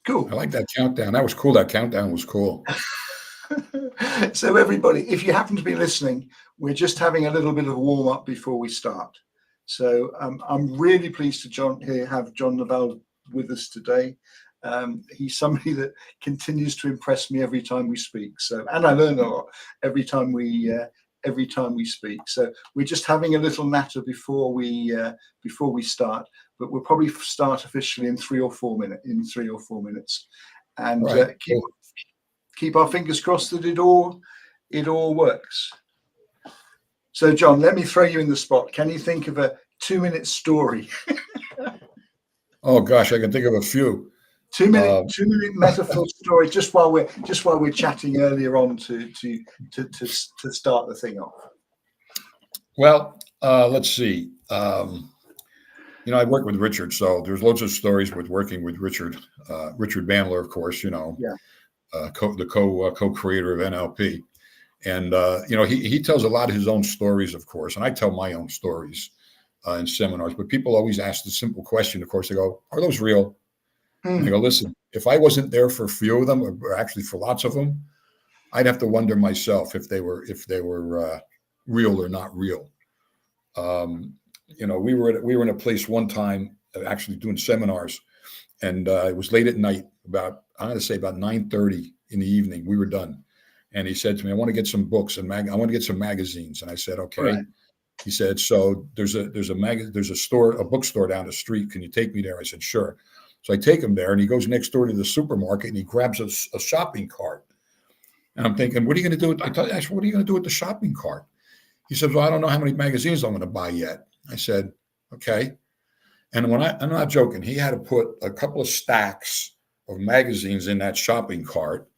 Cool. I like that countdown. That was cool. That countdown was cool. So everybody, if you happen to be listening, we're just having a little bit of a warm up before we start. So I'm really pleased to have John Naval with us today. He's somebody that continues to impress me every time we speak. So, and I learn a lot every time we speak. So we're just having a little natter before we start, but we'll probably start officially in 3 or 4 minutes. And All right. Cool. keep our fingers crossed that it all works. So, John, let me throw you in the spot. Can you think of a 2-minute story? Oh gosh, I can think of a few. 2-minute metaphor story. Just while we're chatting earlier on to start the thing off. Well, let's see. I work with Richard, so there's loads of stories with working with Richard. Richard Bandler, of course, Yeah. The co-creator of NLP. And, he tells a lot of his own stories, of course, and I tell my own stories in seminars. But people always ask the simple question, of course, they go, are those real? And I go, listen, if I wasn't there for a few of them, or actually for lots of them, I'd have to wonder myself if they were real or not real. We were in a place one time actually doing seminars, and it was late at night, about 9:30 in the evening. We were done. And he said to me, I want to get some books and I want to get some magazines. And I said, okay. Right. He said, so there's a bookstore down the street. Can you take me there? I said, sure. So I take him there, and he goes next door to the supermarket, and he grabs a shopping cart. And I'm thinking, what are you going to do? I said, what are you going to do with the shopping cart? He said, well, I don't know how many magazines I'm going to buy yet. I said, okay. And I'm not joking, he had to put a couple of stacks of magazines in that shopping cart.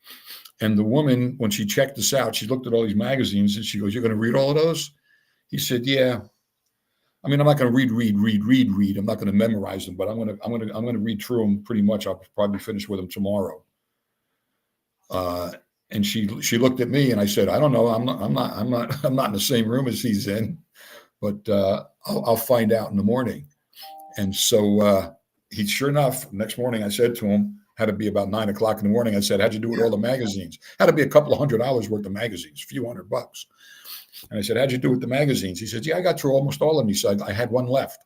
And the woman, when she checked us out, she looked at all these magazines and she goes, you're going to read all of those? He said, yeah. I mean, I'm not going to read. I'm not going to memorize them, but I'm going to read through them pretty much. I'll probably finish with them tomorrow. And she looked at me and I said, I don't know. I'm not in the same room as he's in, but I'll find out in the morning. And so sure enough, next morning I said to him, had to be about 9 o'clock in the morning. I said, how'd you do with all the magazines? Had to be a couple of $100 worth of magazines, a few $100. And I said, how'd you do with the magazines? He said, yeah, I got through almost all of them. He said, I had one left.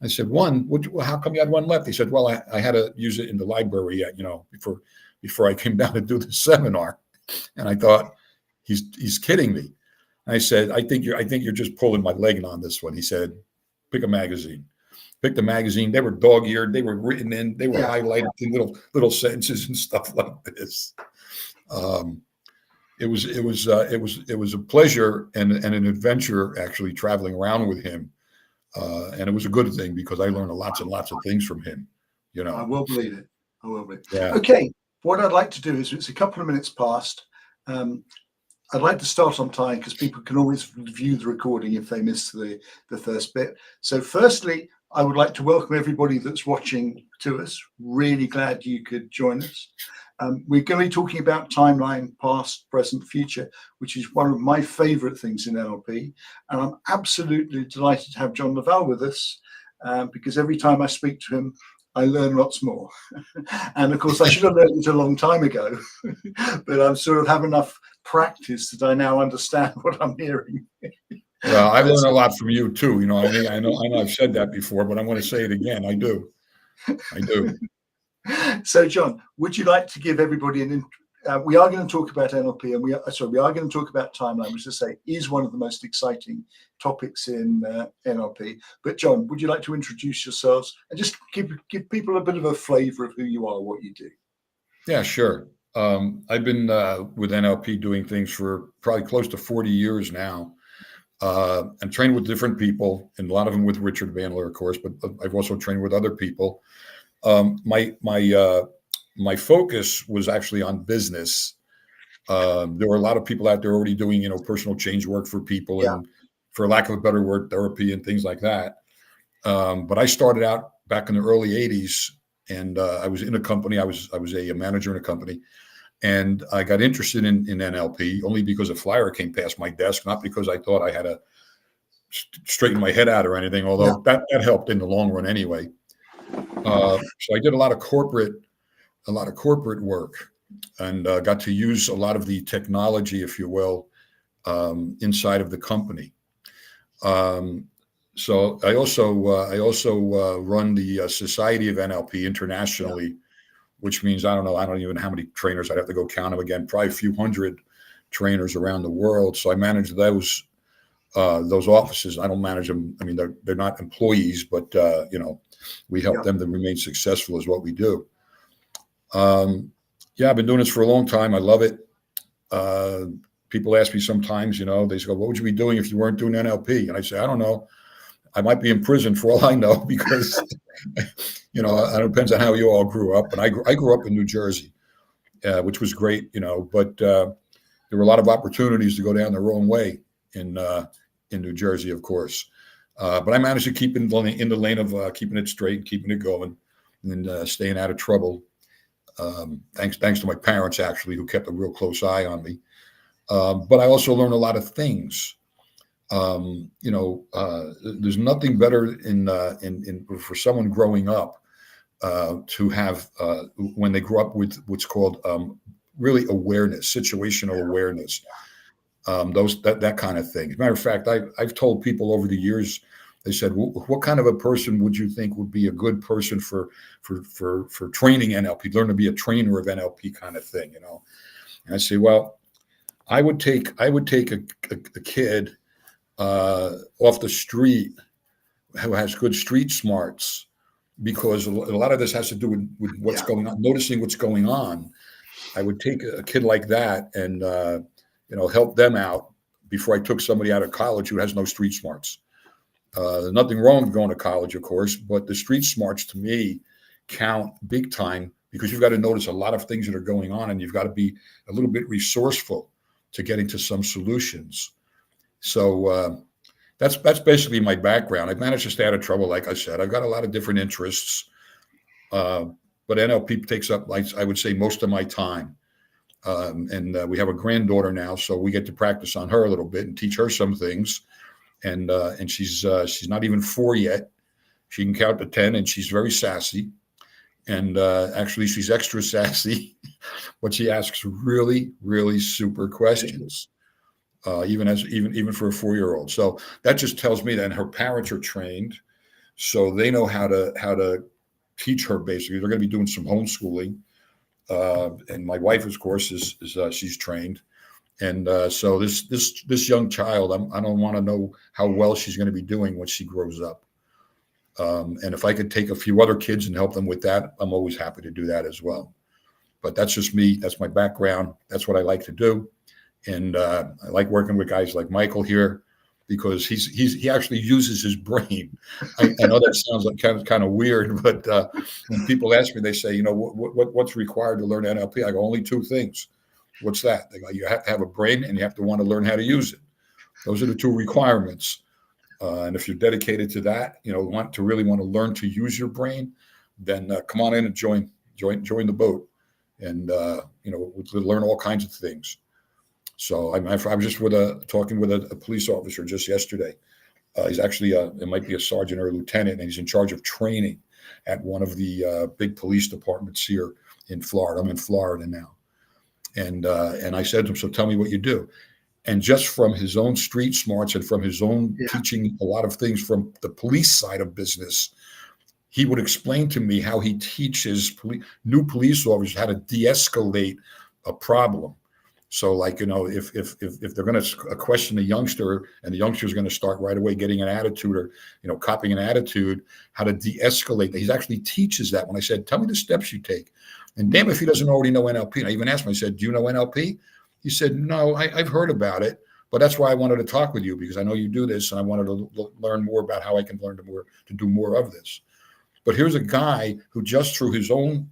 I said, one? How come you had one left? He said, well, I had to use it in the library yet, before I came down to do the seminar. And I thought, he's kidding me. And I said, I think you're just pulling my leg on this one. He said, pick a magazine. Picked the magazine. They were dog-eared. They were written in. They were highlighted in little sentences and stuff like this. It was a pleasure and an adventure actually traveling around with him, and it was a good thing because I learned lots and lots of things from him. I will believe it. Yeah. Okay. What I'd like to do is, it's a couple of minutes past. I'd like to start on time because people can always view the recording if they miss the first bit. So firstly, I would like to welcome everybody that's watching to us. Really glad you could join us. We're going to be talking about timeline, past, present, future, which is one of my favorite things in NLP. And I'm absolutely delighted to have John Naval with us because every time I speak to him, I learn lots more. And of course, I should have learned it a long time ago, but I'm sort of have enough practice that I now understand what I'm hearing. Well, I've learned a lot from you too. I know I've said that before, but I'm going to say it again. I do. So, John, would you like to give everybody we are going to talk about NLP, and we are going to talk about timeline, which, as I say, is one of the most exciting topics in NLP. But, John, would you like to introduce yourselves and just give people a bit of a flavor of who you are, what you do? Yeah, sure. I've been with NLP doing things for probably close to 40 years now. I'm trained with different people, and a lot of them with Richard Bandler, of course, but I've also trained with other people. My focus was actually on business. There were a lot of people out there already doing, personal change work for people, and for lack of a better word, therapy and things like that. But I started out back in the early 80s, and I was in a company. I was a manager in a company. And I got interested in NLP only because a flyer came past my desk, not because I thought I had to straighten my head out or anything, although that helped in the long run anyway. So I did a lot of corporate a lot of corporate work, and got to use a lot of the technology, if you will, inside of the company. So I also run the Society of NLP internationally, which means I don't even know how many trainers. I'd have to go count them again. Probably a few hundred trainers around the world. So I manage those offices. I don't manage them. I mean, they're not employees, but we help them to remain successful is what we do. Yeah, I've been doing this for a long time. I love it. People ask me sometimes, they say, what would you be doing if you weren't doing NLP? And I say, I don't know. I might be in prison for all I know, because, it depends on how you all grew up. And I grew up in New Jersey, which was great, but there were a lot of opportunities to go down the wrong way in New Jersey, of course. But I managed to keep in the lane of keeping it straight, keeping it going, and staying out of trouble. Thanks to my parents, actually, who kept a real close eye on me. But I also learned a lot of things. There's nothing better for someone growing up to have when they grow up with what's called really awareness, situational awareness, that kind of thing. As a matter of fact, I've told people over the years. They said, what kind of a person would you think would be a good person for training NLP, learn to be a trainer of NLP kind of thing, And I say, well, I would take a kid off the street who has good street smarts, because a lot of this has to do with what's going on, noticing what's going on. I would take a kid like that and help them out before I took somebody out of college who has no street smarts. Nothing wrong with going to college, of course, but the street smarts to me count big time, because you've got to notice a lot of things that are going on, and you've got to be a little bit resourceful to getting to some solutions. So that's basically my background. I've managed to stay out of trouble, like I said. I've got a lot of different interests, but NLP takes up, like I would say, most of my time. And we have a granddaughter now, so we get to practice on her a little bit and teach her some things. And she's not even 4 yet. She can count to 10, and she's very sassy. And actually, she's extra sassy, but she asks really, really super questions, even for a 4-year-old. So that just tells me that her parents are trained, so they know how to teach her. Basically, they're going to be doing some homeschooling. And my wife, of course, is she's trained. And so this young child, I don't want to know how well she's going to be doing when she grows up. And if I could take a few other kids and help them with that, I'm always happy to do that as well. But that's just me. That's my background. That's what I like to do. And I like working with guys like Michael here, because he actually uses his brain. I know that sounds like kind of weird, but when people ask me, they say, what's required to learn NLP? I go, only 2 things. What's that? They go, you have to have a brain, and you have to want to learn how to use it. Those are the 2 requirements. And if you're dedicated to that, want to learn to use your brain, then come on in and join the boat, and learn all kinds of things. So I was just talking with a police officer just yesterday. He's actually it might be a sergeant or a lieutenant, and he's in charge of training at one of the big police departments here in Florida. I'm in Florida now. And I said to him, so tell me what you do. And just from his own street smarts and from his own teaching a lot of things from the police side of business, he would explain to me how he teaches new police officers how to de-escalate a problem. So, like, if they're going to question a youngster, and the youngster is going to start right away getting an attitude, or copying an attitude, how to de-escalate. He actually teaches that. When I said, tell me the steps you take, and damn if he doesn't already know NLP. And I even asked him, I said, do you know NLP? He said, no, I've heard about it, but that's why I wanted to talk with you, because I know you do this, and I wanted to learn more about how I can learn to do more of this. But here's a guy who just through his own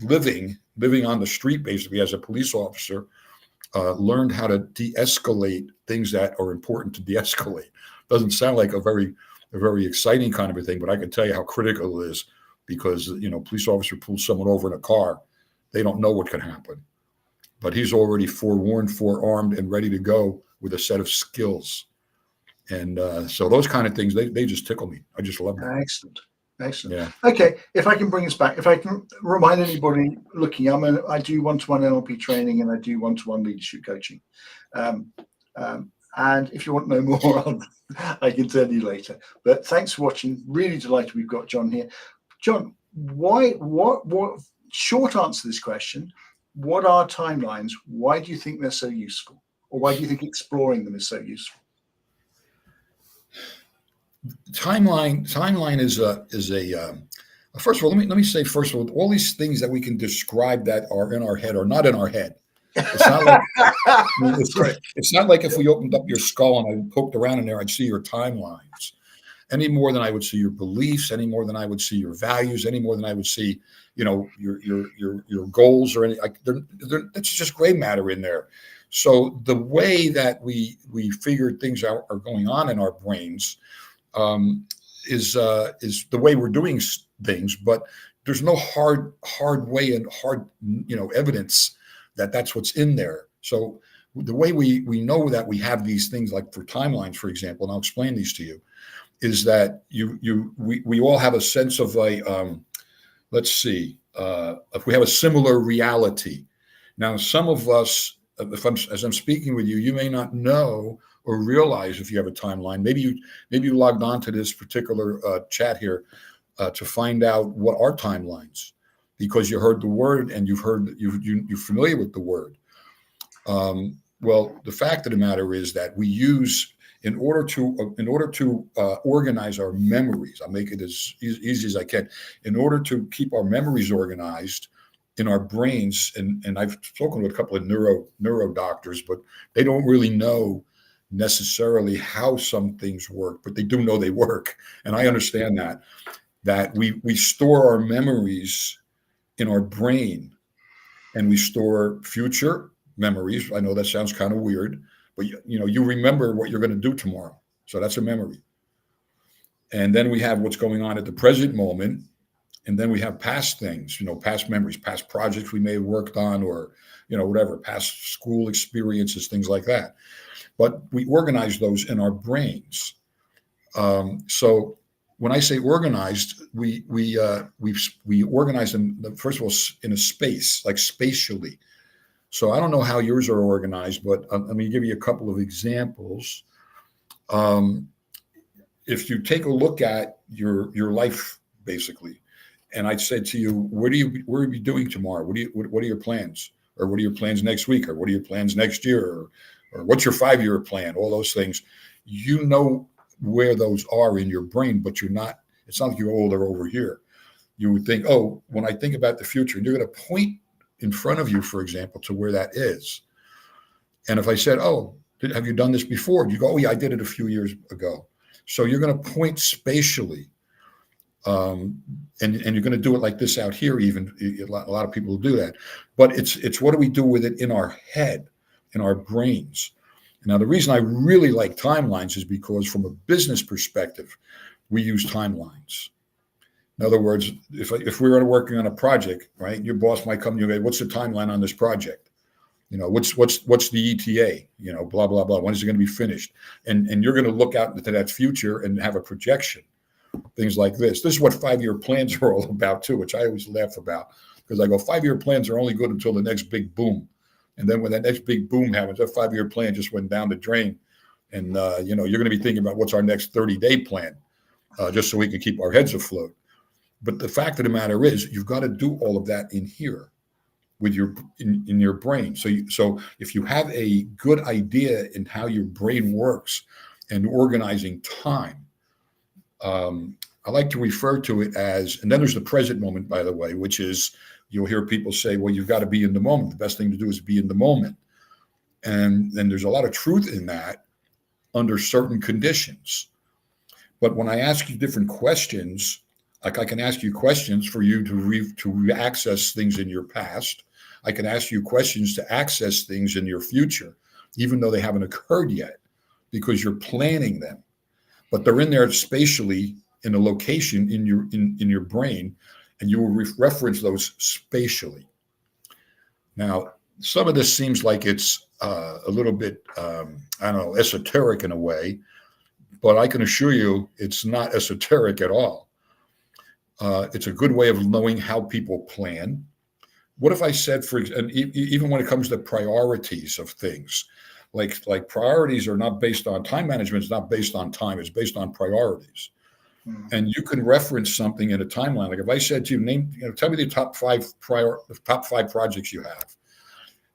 living on the street, basically as a police officer, learned how to de-escalate things that are important to de-escalate. Doesn't sound like a very exciting kind of a thing, but I can tell you how critical it is, because police officer pulls someone over in a car, they don't know what can happen, but he's already forewarned, forearmed, and ready to go with a set of skills. And so those kind of things, they just tickle me. I just love them. Excellent. Excellent. Yeah. Okay, if I can bring us back, if I can remind anybody looking, I do one-to-one NLP training and I do one-to-one leadership coaching. And if you want to know more, I can tell you later. But thanks for watching. Really delighted we've got John here. John, what short answer to this question, what are timelines? Why do you think they're so useful? Or why do you think exploring them is so useful? Timeline is a first of all, let me say first of all these things that we can describe that are in our head are not in our head. It's not like it's not like if we opened up your skull and I poked around in there, I'd see your timelines any more than I would see your beliefs, any more than I would see your values, any more than I would see, your goals or any. It's just gray matter in there. So the way that we figure things out are going on in our brains is the way we're doing things, but there's no hard way and hard evidence that that's what's in there. So the way we know that we have these things, like for timelines, for example, and I'll explain these to you, is that we all have a sense of let's see, if we have a similar reality. Now, some of us, as I'm speaking with you, you may not know or realize if you have a timeline. Maybe you logged on to this particular chat here to find out what are timelines, because you heard the word and you're familiar with the word. Well, the fact of the matter is that we use, in order to organize our memories, I'll make it as easy as I can, in order to keep our memories organized in our brains, and I've spoken with a couple of neuro doctors, but they don't really know necessarily how some things work, but they do know they work. And I understand that we store our memories in our brain, and we store future memories. I know that sounds kind of weird, but you remember what you're going to do tomorrow. So that's a memory. And then we have what's going on at the present moment. And then we have past things, past memories, past projects we may have worked on, or, whatever, past school experiences, things like that. But we organize those in our brains. So when I say organized, we organize them, first of all, in a space, like spatially. So I don't know how yours are organized, but let me give you a couple of examples. If you take a look at your life, basically, and I said to you, what are you doing tomorrow? What are your plans? Or what are your plans next week? Or what are your plans next year? Or what's your 5-year plan? All those things. You know where those are in your brain, but it's not like they're over here. You would think, oh, when I think about the future, and you're going to point in front of you, for example, to where that is. And if I said, oh, have you done this before? You go, oh yeah, I did it a few years ago. So you're going to point spatially. And you're going to do it like this out here. Even a lot of people will do that, but it's what do we do with it in our head, in our brains? Now, the reason I really like timelines is because from a business perspective, we use timelines. In other words, if we were working on a project, right, your boss might come to you and say, what's the timeline on this project? What's the ETA? Blah, blah, blah. When is it going to be finished? And you're going to look out into that future and have a projection. Things like this. This is what 5-year plans are all about too, which I always laugh about, because I go, 5-year plans are only good until the next big boom. And then when that next big boom happens, that 5-year plan just went down the drain. And, you're going to be thinking about what's our next 30-day plan, just so we can keep our heads afloat. But the fact of the matter is, you've got to do all of that in here with in your brain. So if you have a good idea in how your brain works and organizing time, I like to refer to it as, and then there's the present moment, by the way, which is, you'll hear people say, well, you've got to be in the moment. The best thing to do is be in the moment. And then there's a lot of truth in that under certain conditions. But when I ask you different questions, like I can ask you questions for you to access things in your past. I can ask you questions to access things in your future, even though they haven't occurred yet, because you're planning them. But they're in there spatially in a location in your brain, and you will reference those spatially. Now, some of this seems like it's a little bit, esoteric in a way, but I can assure you it's not esoteric at all. It's a good way of knowing how people plan. What if I said, and even when it comes to priorities of things, like priorities are not based on time management, is not based on time, it's based on priorities. And you can reference something in a timeline. Like if I said to you, tell me the top five projects you have.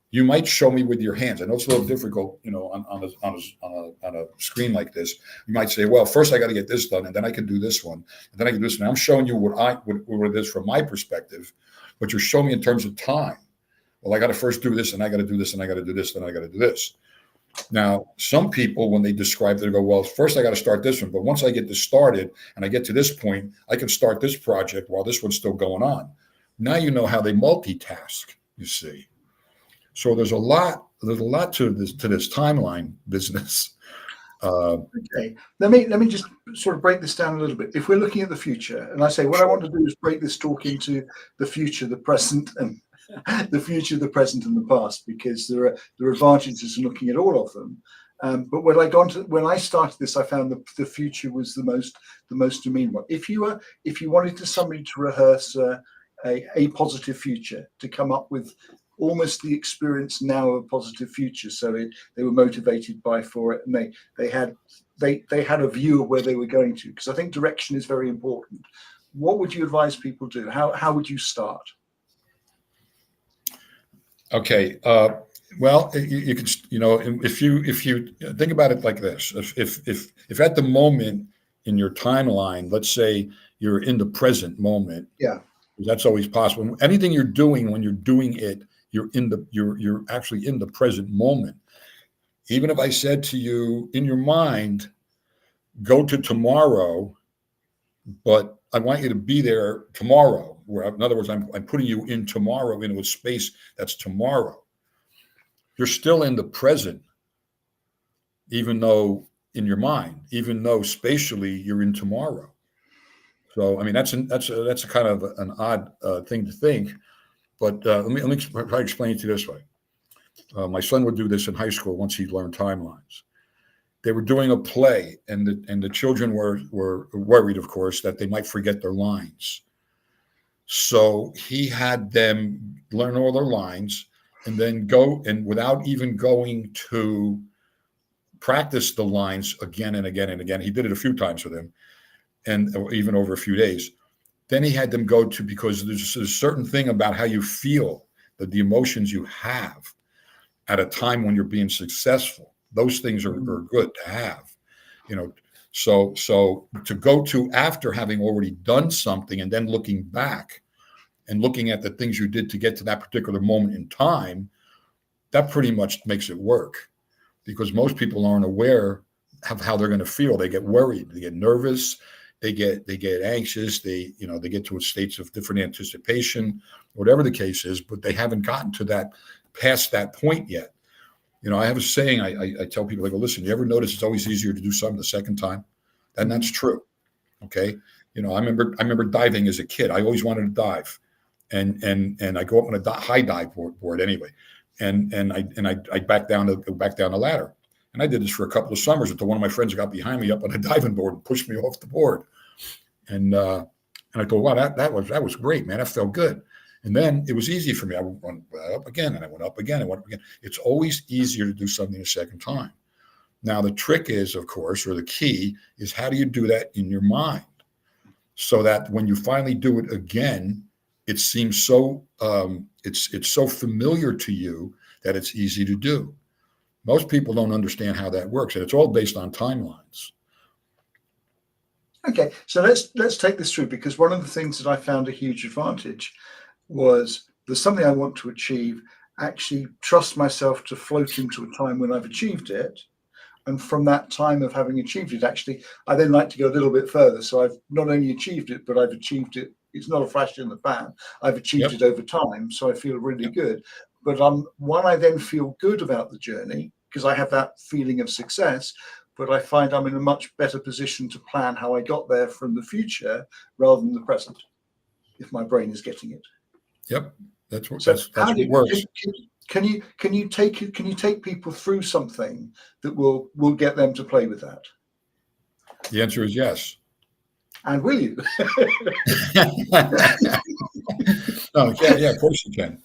You might show me with your hands. I know it's a little difficult, on a screen like this. You might say, well, first I got to get this done, and then I can do this one, and then I can do this one. I'm showing you what it is from my perspective, but you're showing me in terms of time. Well, I got to first do this, and I got to do this, and I got to do this, then I got to do this. Now, some people, when they describe it, they go, well, first I got to start this one, but once I get this started and I get to this point, I can start this project while this one's still going on. Now you know how they multitask, you see. So there's a lot to this timeline business. Okay, let me just sort of break this down a little bit. If we're looking at the future, and I say what I want to do is break this talk into the future, the present, and the future, the present, and the past, because there are advantages in looking at all of them. But when I started this, I found the future was the most demeaning one. If you wanted somebody to rehearse a positive future, to come up with almost the experience now of a positive future, so they were motivated for it, and they had a view of where they were going to, because I think direction is very important. What would you advise people do? How would you start? Okay. Well, you can, if you think about it like this, if at the moment in your timeline, let's say you're in the present moment, yeah, that's always possible. Anything you're doing, when you're doing it, you're actually in the present moment. Even if I said to you in your mind, go to tomorrow, but I want you to be there tomorrow. Where, in other words, I'm putting you in tomorrow into a space that's tomorrow. You're still in the present, even though in your mind, even though spatially you're in tomorrow. So, I mean, that's a kind of an odd thing to think. But let me try to explain it to you this way. My son would do this in high school once he learned timelines. They were doing a play, and the children were worried, of course, that they might forget their lines. So he had them learn all their lines and then go, and without even going to practice the lines again and again and again, he did it a few times with him, and even over a few days. Then he had them go to, because there's a certain thing about how you feel, that the emotions you have at a time when you're being successful, those things are good to have, So to go to after having already done something and then looking back and looking at the things you did to get to that particular moment in time, that pretty much makes it work, because most people aren't aware of how they're going to feel. They get worried, they get nervous, they get anxious, they get to states of different anticipation, whatever the case is, but they haven't gotten to past that point yet. I have a saying, I tell people, I go, listen, you ever notice it's always easier to do something the second time? And that's true. Okay. I remember diving as a kid. I always wanted to dive. And I go up on a high dive board anyway. And I go back down the ladder. And I did this for a couple of summers until one of my friends got behind me up on a diving board and pushed me off the board. And I thought, wow, that was great, man. That felt good. And then it was easy for me. I went up again, and I went up again, and went up again. It's always easier to do something a second time. Now, the trick is, of course, or the key is, how do you do that in your mind so that when you finally do it again, it seems so it's so familiar to you that it's easy to do. Most people don't understand how that works, and it's all based on timelines. Okay, so let's take this through, because one of the things that I found a huge advantage was, there's something I want to achieve, actually trust myself to float into a time when I've achieved it. And from that time of having achieved it, actually, I then like to go a little bit further. So I've not only achieved it, but I've achieved it. It's not a flash in the pan. I've achieved it over time. So I feel really good. But one, I then feel good about the journey because I have that feeling of success. But I find I'm in a much better position to plan how I got there from the future rather than the present, if my brain is getting it. Yep, that's what works. Can you take people through something that will get them to play with that? The answer is yes. And will you? Oh, yeah, of course you can.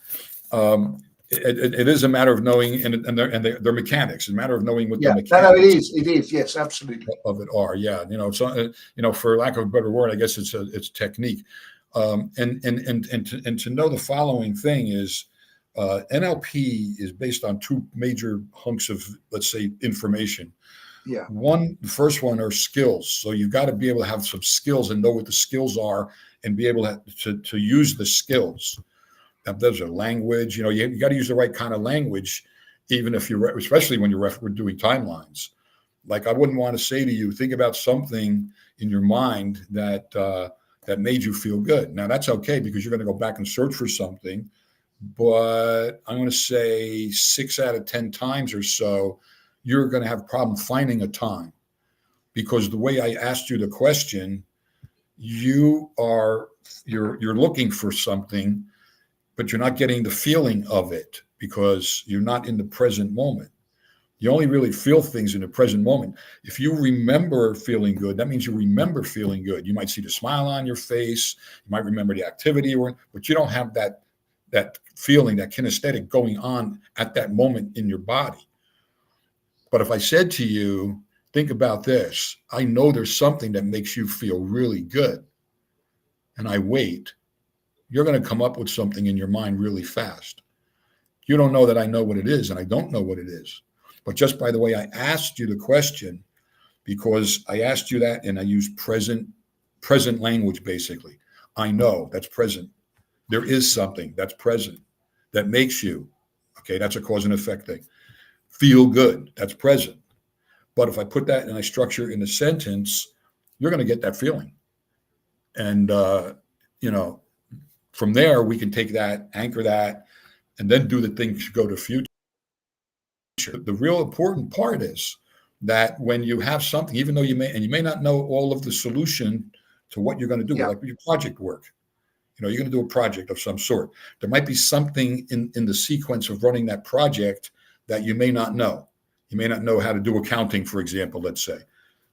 It is a matter of knowing, and they're mechanics. It's a matter of knowing what the Yeah, no, it mechanics is. Yes, absolutely. of it are. Yeah, so for lack of a better word, I guess it's technique. And to know the following thing is, NLP is based on two major hunks of, let's say, information. Yeah, The first one are skills. So you've got to be able to have some skills and know what the skills are and be able to use the skills. Now, those are language. You got to use the right kind of language, even if especially when you're doing timelines. Like, I wouldn't want to say to you, think about something in your mind that made you feel good. Now, that's okay because you're going to go back and search for something. But I'm going to say 6 out of 10 times or so, you're going to have a problem finding a time, because the way I asked you the question, you're looking for something, but you're not getting the feeling of it because you're not in the present moment. You only really feel things in the present moment. If you remember feeling good, that means you remember feeling good. You might see the smile on your face. You might remember the activity, but you don't have that feeling, that kinesthetic going on at that moment in your body. But if I said to you, think about this, I know there's something that makes you feel really good, and I wait, you're going to come up with something in your mind really fast. You don't know that I know what it is, and I don't know what it is. But just by the way I asked you the question, because I asked you that and I used present language, basically. I know, that's present. There is something that's present that makes you, okay, that's a cause and effect thing. Feel good, that's present. But if I put that in a structure in a sentence, you're going to get that feeling. And, from there, we can take that, anchor that, and then do the things to go to future. The real important part is that when you have something, even though you may not know all of the solution to what you're going to do, like your project work, you're going to do a project of some sort. There might be something in the sequence of running that project that you may not know. You may not know how to do accounting, for example, let's say.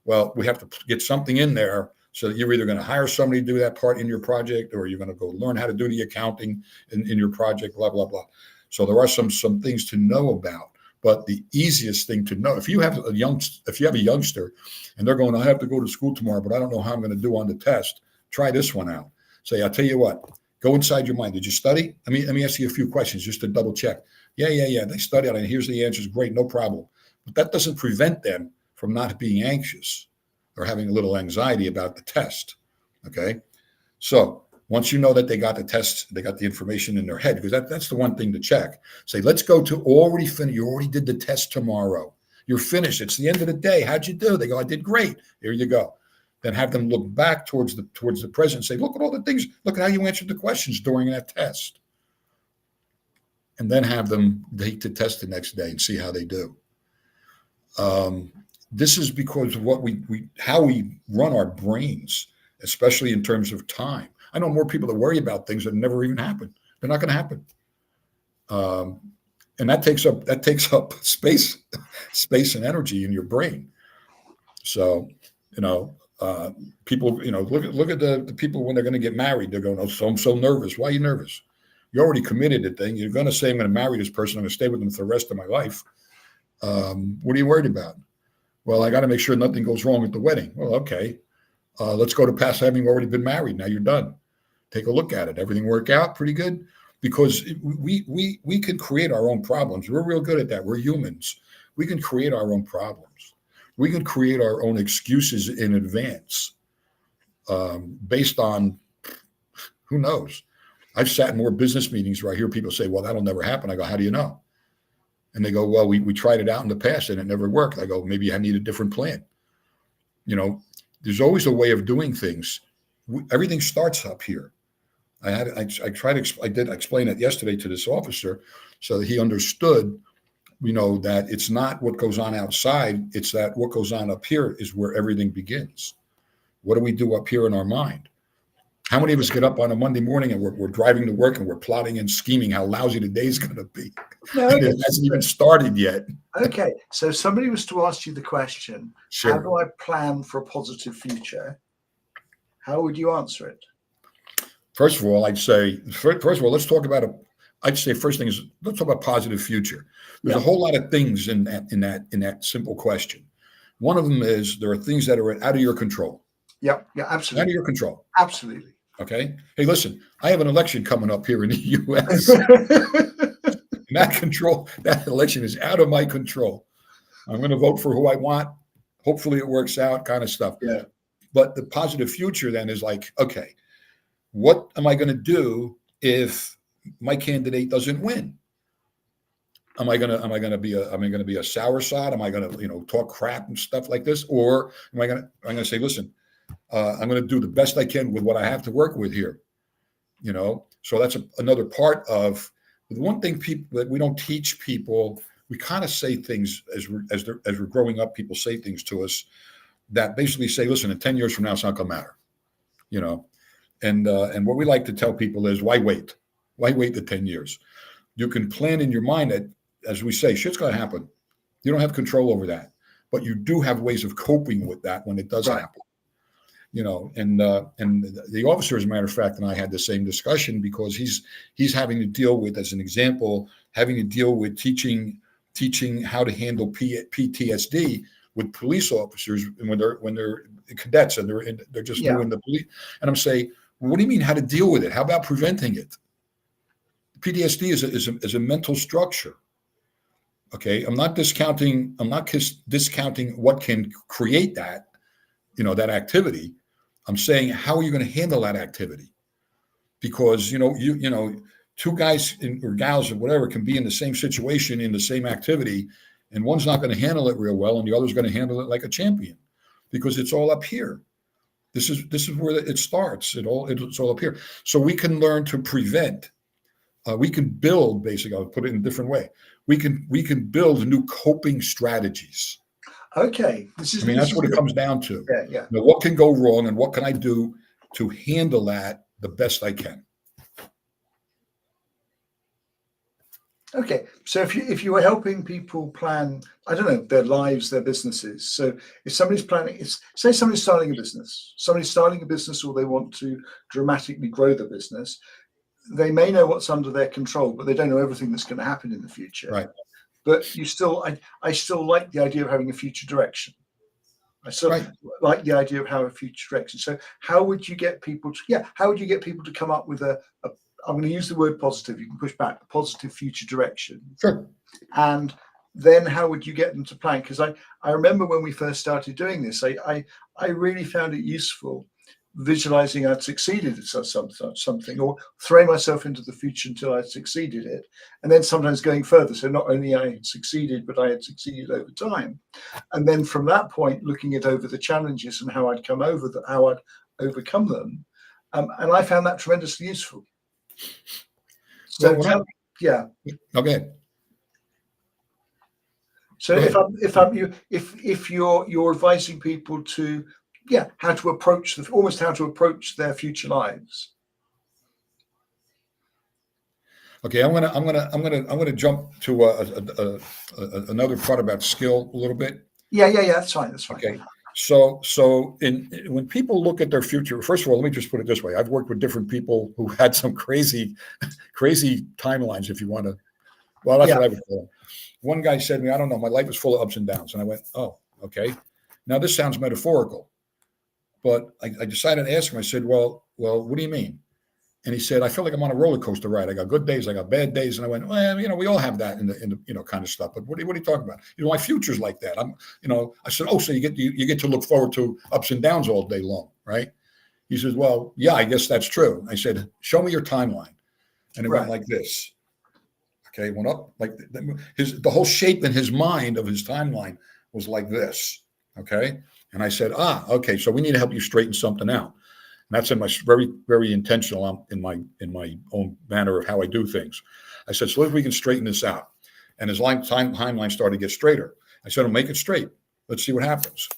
Well, we have to get something in there so that you're either going to hire somebody to do that part in your project, or you're going to go learn how to do the accounting in your project, blah, blah, blah. So there are some things to know about. But the easiest thing to know, if you have a youngster and they're going, I have to go to school tomorrow, but I don't know how I'm going to do on the test, try this one out. Say, I'll tell you what, go inside your mind. Did you study? Let me ask you a few questions just to double check. Yeah. They studied and here's the answers. Great, no problem. But that doesn't prevent them from not being anxious or having a little anxiety about the test. Okay. So once you know that they got the test, they got the information in their head, because that's the one thing to check. Say, let's go to already finished. You already did the test tomorrow. You're finished. It's the end of the day. How'd you do? They go, I did great. Here you go. Then have them look back towards the present and say, look at all the things. Look at how you answered the questions during that test. And then have them take the test the next day and see how they do. This is because of how we run our brains, especially in terms of time. I know more people that worry about things that never even happen. They're not going to happen. And that takes up space and energy in your brain. So, people, look at the people when they're going to get married. They're going, oh, so I'm so nervous. Why are you nervous? You're already committed to thing. You're going to say, I'm going to marry this person. I'm going to stay with them for the rest of my life. What are you worried about? Well, I got to make sure nothing goes wrong at the wedding. Well, okay. Let's go to past having already been married. Now you're done. Take a look at it. Everything work out pretty good? Because we can create our own problems. We're real good at that. We're humans. We can create our own problems. We can create our own excuses in advance based on, who knows? I've sat in more business meetings where I hear people say, well, that'll never happen. I go, how do you know? And they go, well, we tried it out in the past and it never worked. I go, maybe I need a different plan. There's always a way of doing things. Everything starts up here. I did explain it yesterday to this officer so that he understood, that it's not what goes on outside. It's that what goes on up here is where everything begins. What do we do up here in our mind? How many of us get up on a Monday morning and we're driving to work and we're plotting and scheming how lousy the day's going to be? No, it hasn't even started yet. Okay, so if somebody was to ask you the question, Sure. How do I plan for a positive future? how would you answer it? First of all, I'd say, first of all, let's talk about I'd say first thing is let's talk about positive future. There's a whole lot of things in that simple question. One of them is there are things that are out of your control. Yeah, Out absolutely. of your control. Absolutely. Okay. Hey, listen, I have an election coming up here in the U.S. That election is out of my control. I'm going to vote for who I want. Hopefully it works out, kind of stuff. Yeah. But the positive future then is like, okay, what am I going to do if my candidate doesn't win? Am I gonna be a soursop? Am I gonna talk crap and stuff like this, or I'm gonna say, listen, I'm gonna do the best I can with what I have to work with here. So that's another part of the one thing that we don't teach people. We kind of say things as we're growing up. People say things to us that basically say, listen, in 10 years from now, it's not gonna matter. And what we like to tell people is, why wait? Why wait the 10 years? You can plan in your mind that, as we say, shit's going to happen. You don't have control over that, but you do have ways of coping with that when it does happen. And the officer, as a matter of fact, and I had the same discussion because he's having to deal with, as an example, having to deal with teaching how to handle PTSD with police officers when they're cadets and they're just doing the police. And I'm saying, well, what do you mean how to deal with it? How about preventing it? PTSD is a mental structure. Okay, I'm not discounting what can create that, that activity. I'm saying, how are you going to handle that activity? Because two guys or gals or whatever can be in the same situation in the same activity, and one's not going to handle it real well, and the other's going to handle it like a champion, because it's all up here. This is where it starts. It's all up here. So we can learn to prevent. We can build, basically, I'll put it in a different way. We can build new coping strategies. Okay. That's what it comes down to. Yeah. Now, what can go wrong and what can I do to handle that the best I can? Okay. So if you were helping people plan, I don't know, their lives, their businesses. So if somebody's planning, say somebody's starting a business, or they want to dramatically grow the business, they may know what's under their control, but they don't know everything that's going to happen in the future. Right. But I still like the idea of having a future direction. I still like the idea of having a future direction. So how would you get people to come up with I'm going to use the word positive. You can push back, a positive future direction. Sure. And then how would you get them to plan? Because I remember when we first started doing this, I really found it useful visualizing I'd succeeded at something, or throwing myself into the future until I'd succeeded it, and then sometimes going further. So not only I had succeeded, but I had succeeded over time, and then from that point looking at over the challenges and how I'd how I'd overcome them, and I found that tremendously useful. So Okay. So if you're advising people to how to approach their future lives. Okay, I'm gonna jump to another part about skill a little bit. Yeah, that's fine. Okay, so when people look at their future, first of all, let me just put it this way: I've worked with different people who had some crazy timelines. If you want to, well, that's what I would call them. One guy said to me, "I don't know, my life is full of ups and downs," and I went, "Oh, okay." Now this sounds metaphorical. But I decided to ask him. I said, well, what do you mean? And he said, I feel like I'm on a roller coaster ride. I got good days, I got bad days. And I went, well, we all have that in the kind of stuff. But what are you talking about? My future's like that. I said, oh, so you get to look forward to ups and downs all day long, right? He says, well, yeah, I guess that's true. I said, show me your timeline. And it went like this. Okay, it went up like the whole shape in his mind of his timeline was like this. Okay. And I said, okay, so we need to help you straighten something out. And that's in my very, very intentional in my own manner of how I do things. I said, so if we can straighten this out. And his timeline started to get straighter. I said, I'll make it straight. Let's see what happens.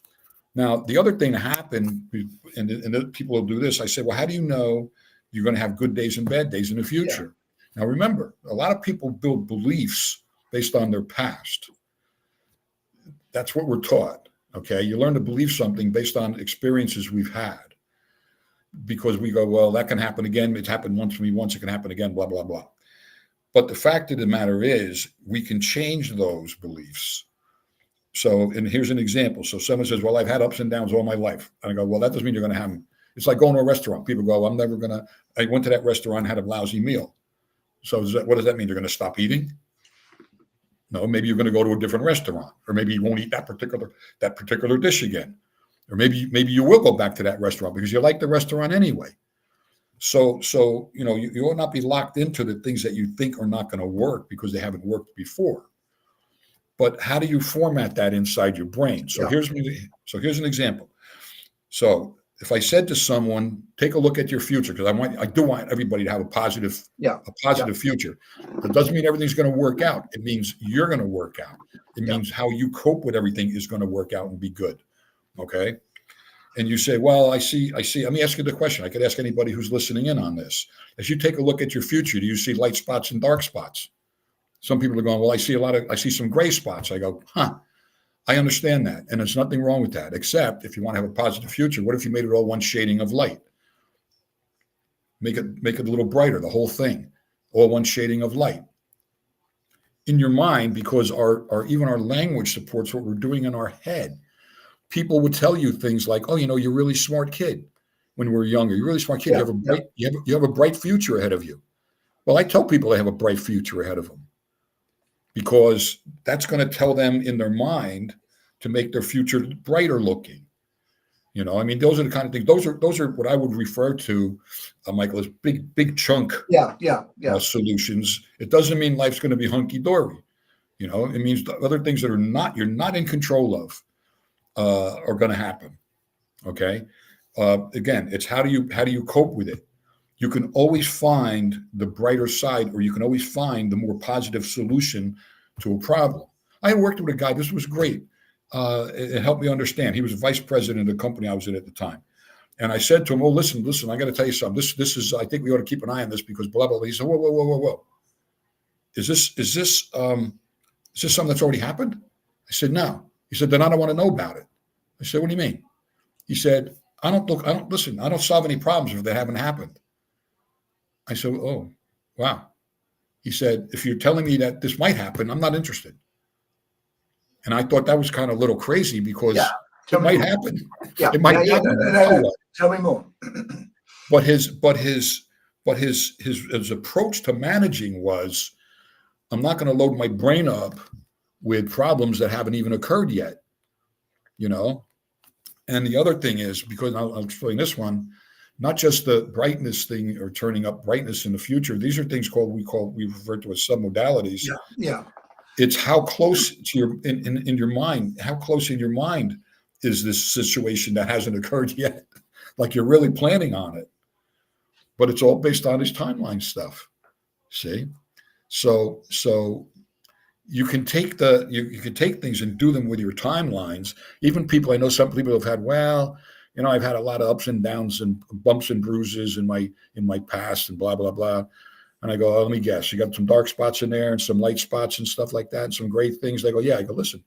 Now, the other thing that happened, and people will do this, I said, well, how do you know you're going to have good days and bad days in the future? Yeah. Now, remember, a lot of people build beliefs based on their past. That's what we're taught. Okay, you learn to believe something based on experiences we've had. because we go, well, that can happen again. It's happened once to me once, it can happen again, blah, blah, blah. But the fact of the matter is, we can change those beliefs. So, and here's an example. So someone says, well, I've had ups and downs all my life. And I go, well, that doesn't mean you're going to have them. It's like going to a restaurant. People go, I went to that restaurant, had a lousy meal. So what does that mean? You're going to stop eating? No, maybe you're going to go to a different restaurant, or maybe you won't eat that particular dish again. Or maybe you will go back to that restaurant because you like the restaurant anyway. So you ought not be locked into the things that you think are not going to work because they haven't worked before. But how do you format that inside your brain? So here's an example. So if I said to someone, take a look at your future, because I do want everybody to have a positive future. That doesn't mean everything's going to work out. It means you're going to work out. It means how you cope with everything is going to work out and be good. Okay. And you say, well, I see. Let me ask you the question. I could ask anybody who's listening in on this. As you take a look at your future, do you see light spots and dark spots? Some people are going, well, I see some gray spots. I go, I understand that. And there's nothing wrong with that, except if you want to have a positive future, what if you made it all one shading of light? Make it a little brighter, the whole thing, all one shading of light. In your mind, because even our language supports what we're doing in our head. People would tell you things like, oh, you're a really smart kid when we were younger. You're a really smart kid. You have a bright future ahead of you. Well, I tell people they have a bright future ahead of them because that's going to tell them in their mind to make their future brighter looking. Those are the kind of things. Those are what I would refer to, Michael, as big chunk solutions. It doesn't mean life's going to be hunky dory. It means the other things that you're not in control of are going to happen. Okay. Again, it's how do you cope with it? You can always find the brighter side, or you can always find the more positive solution to a problem. I worked with a guy. This was great. It helped me understand. He was vice president of the company I was in at the time. And I said to him, oh, listen, I got to tell you something. This is, I think we ought to keep an eye on this because blah, blah, blah. He said, whoa. Is this something that's already happened? I said, no. He said, then I don't want to know about it. I said, what do you mean? He said, I don't solve any problems if they haven't happened. I said, oh, wow. He said, if you're telling me that this might happen, I'm not interested. And I thought that was kind of a little crazy because it might happen. Yeah. It might happen. No. Tell me more. But his approach to managing was, I'm not going to load my brain up with problems that haven't even occurred yet. And the other thing is, because I'll explain this one, not just the brightness thing or turning up brightness in the future. These are things we refer to as submodalities. Yeah. It's how close to your in your mind. How close in your mind is this situation that hasn't occurred yet? Like you're really planning on it, but it's all based on his timeline stuff. See, so you can take you can take things and do them with your timelines. Even people, I know some people have had, I've had a lot of ups and downs and bumps and bruises in my past and blah, blah, blah. And I go, let me guess, you got some dark spots in there and some light spots and stuff like that and some great things. They go, yeah. I go, listen,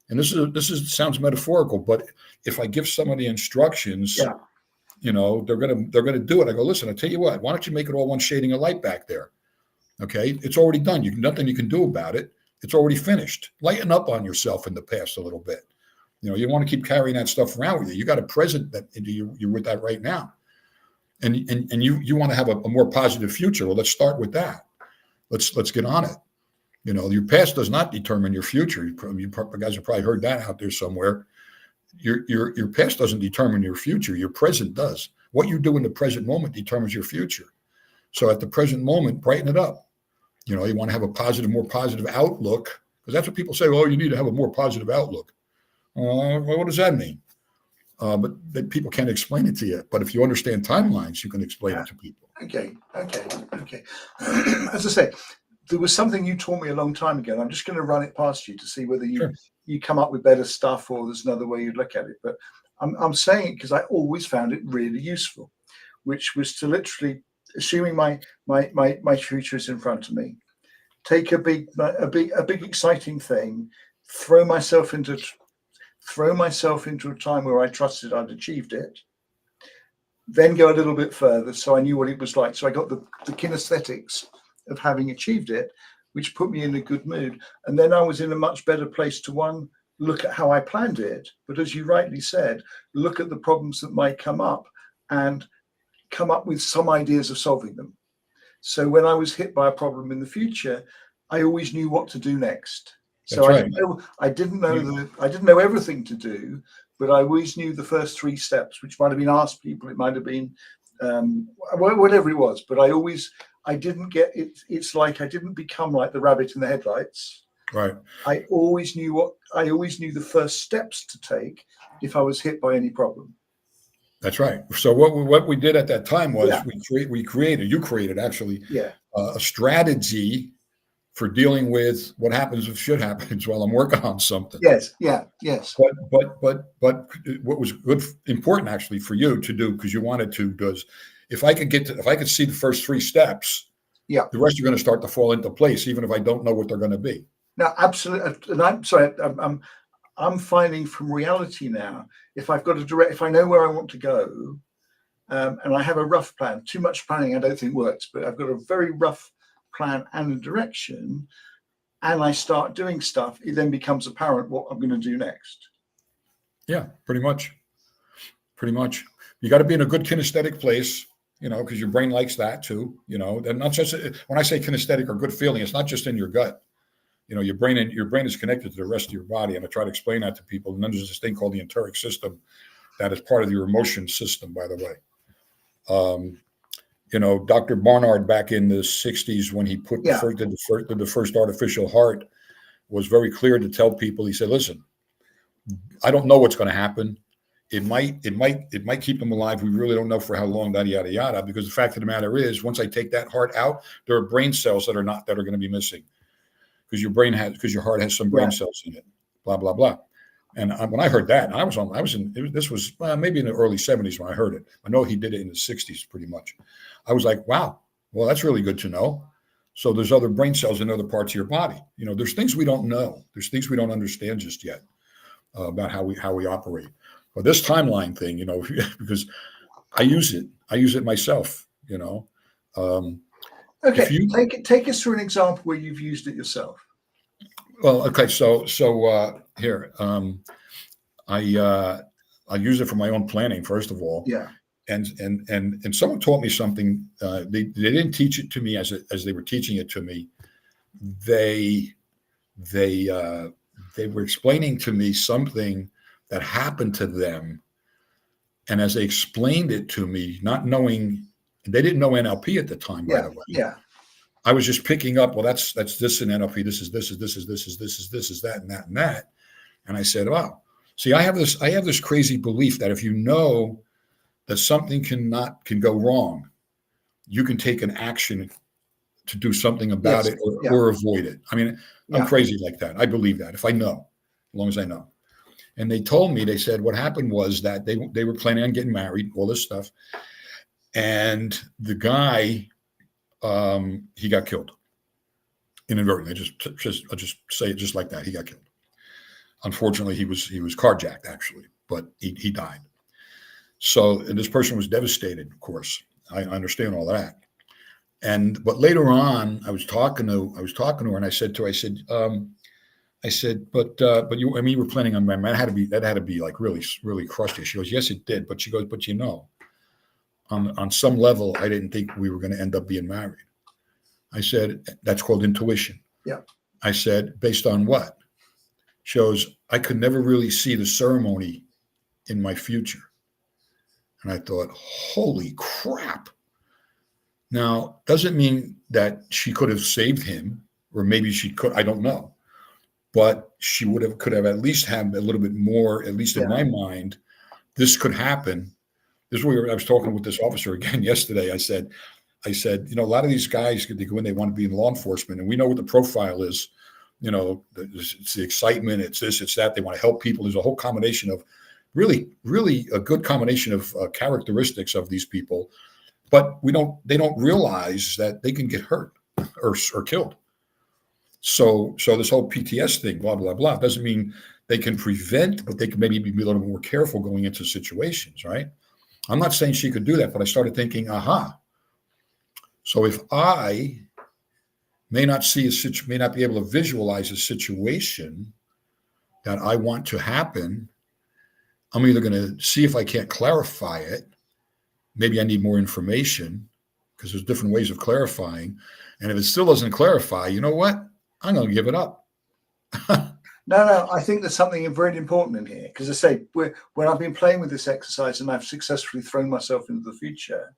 and this sounds metaphorical, but if I give somebody instructions, they're going to do it. I go, listen, I tell you what, why don't you make it all one shading of light back there? Okay. It's already done. Nothing you can do about it. It's already finished. Lighten up on yourself in the past a little bit. You want to keep carrying that stuff around with you. You got a present that you're with that right now. And you want to have a more positive future. Well, let's start with that. Let's get on it. Your past does not determine your future. You guys have probably heard that out there somewhere. Your past doesn't determine your future. Your present does. What you do in the present moment determines your future. So at the present moment, brighten it up. You want to have a more positive outlook, because that's what people say. Oh, you need to have a more positive outlook. Well, what does that mean? But people can't explain it to you. But if you understand timelines, you can explain it to people. Okay. As I say, there was something you taught me a long time ago. And I'm just going to run it past you to see whether you come up with better stuff or there's another way you'd look at it. But I'm saying it because I always found it really useful, which was to literally, assuming my future is in front of me, take a big exciting thing, throw myself into a time where I trusted I'd achieved it, then go a little bit further. So I knew what it was like. So I got the kinesthetics of having achieved it, which put me in a good mood. And then I was in a much better place to look at how I planned it. But as you rightly said, look at the problems that might come up and come up with some ideas of solving them. So when I was hit by a problem in the future, I always knew what to do next. So That's I didn't know everything to do, but I always knew the first 3 steps, which might have been ask people, it might have been whatever it was. But I didn't get it. It's like I didn't become like the rabbit in the headlights. Right. I always knew the first steps to take if I was hit by any problem. That's right. So what we did at that time was you created actually a strategy for dealing with what happens if shit happens while I'm working on something. Yes. Yeah. Yes. But what was important actually for you to do, because you wanted to, was if I could see the first 3 steps, the rest are going to start to fall into place, even if I don't know what they're going to be. No, absolutely. And I'm sorry, I'm finding from reality now, if I know where I want to go, and I have a rough plan. Too much planning I don't think works, but I've got a very rough plan and a direction, and I start doing stuff, it then becomes apparent what I'm going to do next. Yeah, pretty much. You got to be in a good kinesthetic place, because your brain likes that too, and not just when I say kinesthetic or good feeling, it's not just in your gut. Your brain is connected to the rest of your body, and I try to explain that to people. And then there's this thing called the enteric system that is part of your emotion system, by the way. Dr. Barnard back in the 60s, when he put the first artificial heart, was very clear to tell people. He said, listen, I don't know what's going to happen. It might keep them alive. We really don't know for how long, yada, yada, yada, because the fact of the matter is, once I take that heart out, there are brain cells that are going to be missing. Because your heart has some brain cells in it, blah, blah, blah. And when I heard that, this was maybe in the early 70s when I heard it. I know he did it in the 60s pretty much. I was like, wow, well, that's really good to know. So there's other brain cells in other parts of your body. There's things we don't know. There's things we don't understand just yet about how we operate. But this timeline thing, because I use it myself, Okay, take us through an example where you've used it yourself. Well, okay, so here, I use it for my own planning, first of all. Yeah. And someone taught me something. They didn't teach it to me as they were teaching it to me. They were explaining to me something that happened to them, and as they explained it to me, not knowing. They didn't know NLP at the time, by the way. Yeah. I was just picking up, well, that's this in NLP. This is that, and that, and that. And I said, wow. See, I have this crazy belief that if you know that something can go wrong, you can take an action to do something about it or avoid it. I mean, I'm crazy like that. I believe that if I know, as long as I know. And they told me, they said what happened was that they were planning on getting married, all this stuff. And the guy, he got killed inadvertently. I'll just say it just like that. He got killed. Unfortunately, he was carjacked actually, but he died. So, and this person was devastated. Of course, I understand all that. But later on, I was talking to her, and I said to her, but you were planning on marrying. That had to be like really, really crushed her. She goes, yes, it did. But she goes, but on some level, I didn't think we were going to end up being married. I said, that's called intuition. Yeah. I said, based on what? She goes, I could never really see the ceremony in my future. And I thought, holy crap. Now, doesn't mean that she could have saved him, or maybe she could, I don't know. But she could have at least had a little bit more, at least in my mind, this could happen. This is where I was talking with this officer again yesterday. I said, a lot of these guys, they go in, they want to be in law enforcement, and we know what the profile is. It's the excitement, it's this, it's that. They want to help people. There's a whole combination of really, really a good combination of characteristics of these people, but they don't realize that they can get hurt or killed. So this whole PTS thing, blah, blah, blah, doesn't mean they can prevent, but they can maybe be a little more careful going into situations, right? I'm not saying she could do that, but I started thinking, aha. So if I may not may not be able to visualize a situation that I want to happen, I'm either going to see if I can't clarify it. Maybe I need more information because there's different ways of clarifying. And if it still doesn't clarify, you know what? I'm going to give it up. No, I think there's something very important in here, because I say, when I've been playing with this exercise and I've successfully thrown myself into the future,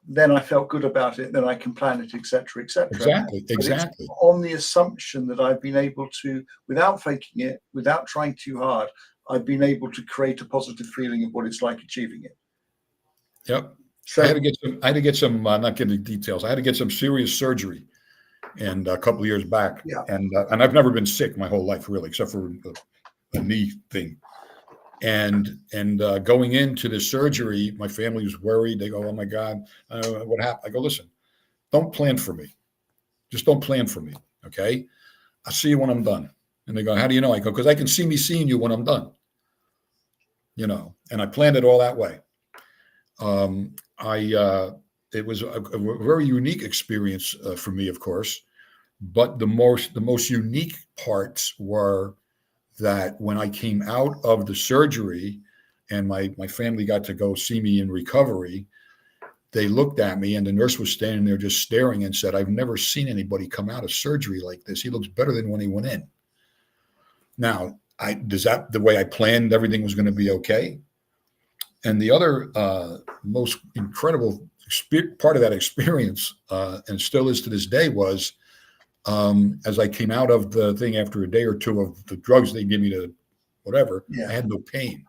then I felt good about it, then I can plan it, etc., etc. Exactly. On the assumption that I've been able to, without faking it, without trying too hard, I've been able to create a positive feeling of what it's like achieving it. Yep. So I had to get some, not getting details. I had to get some serious surgery, and a couple of years back. Yeah. And I've never been sick my whole life, really, except for a knee thing. And going into the surgery, my family was worried. They go, "Oh my God, what happened?" I go, "Listen, don't plan for me. Just don't plan for me. Okay. I'll see you when I'm done." And they go, "How do you know?" I go, "Because I can see me seeing you when I'm done." And I planned it all that way. It was a very unique experience for me, of course, but the most unique parts were that when I came out of the surgery and my family got to go see me in recovery, they looked at me and the nurse was standing there just staring and said, "I've never seen anybody come out of surgery like this. He looks better than when he went in." Now, does that the way I planned everything was going to be okay? And the other most incredible part of that experience, and still is to this day, was as I came out of the thing after a day or two of the drugs they give me to whatever, I had no pain,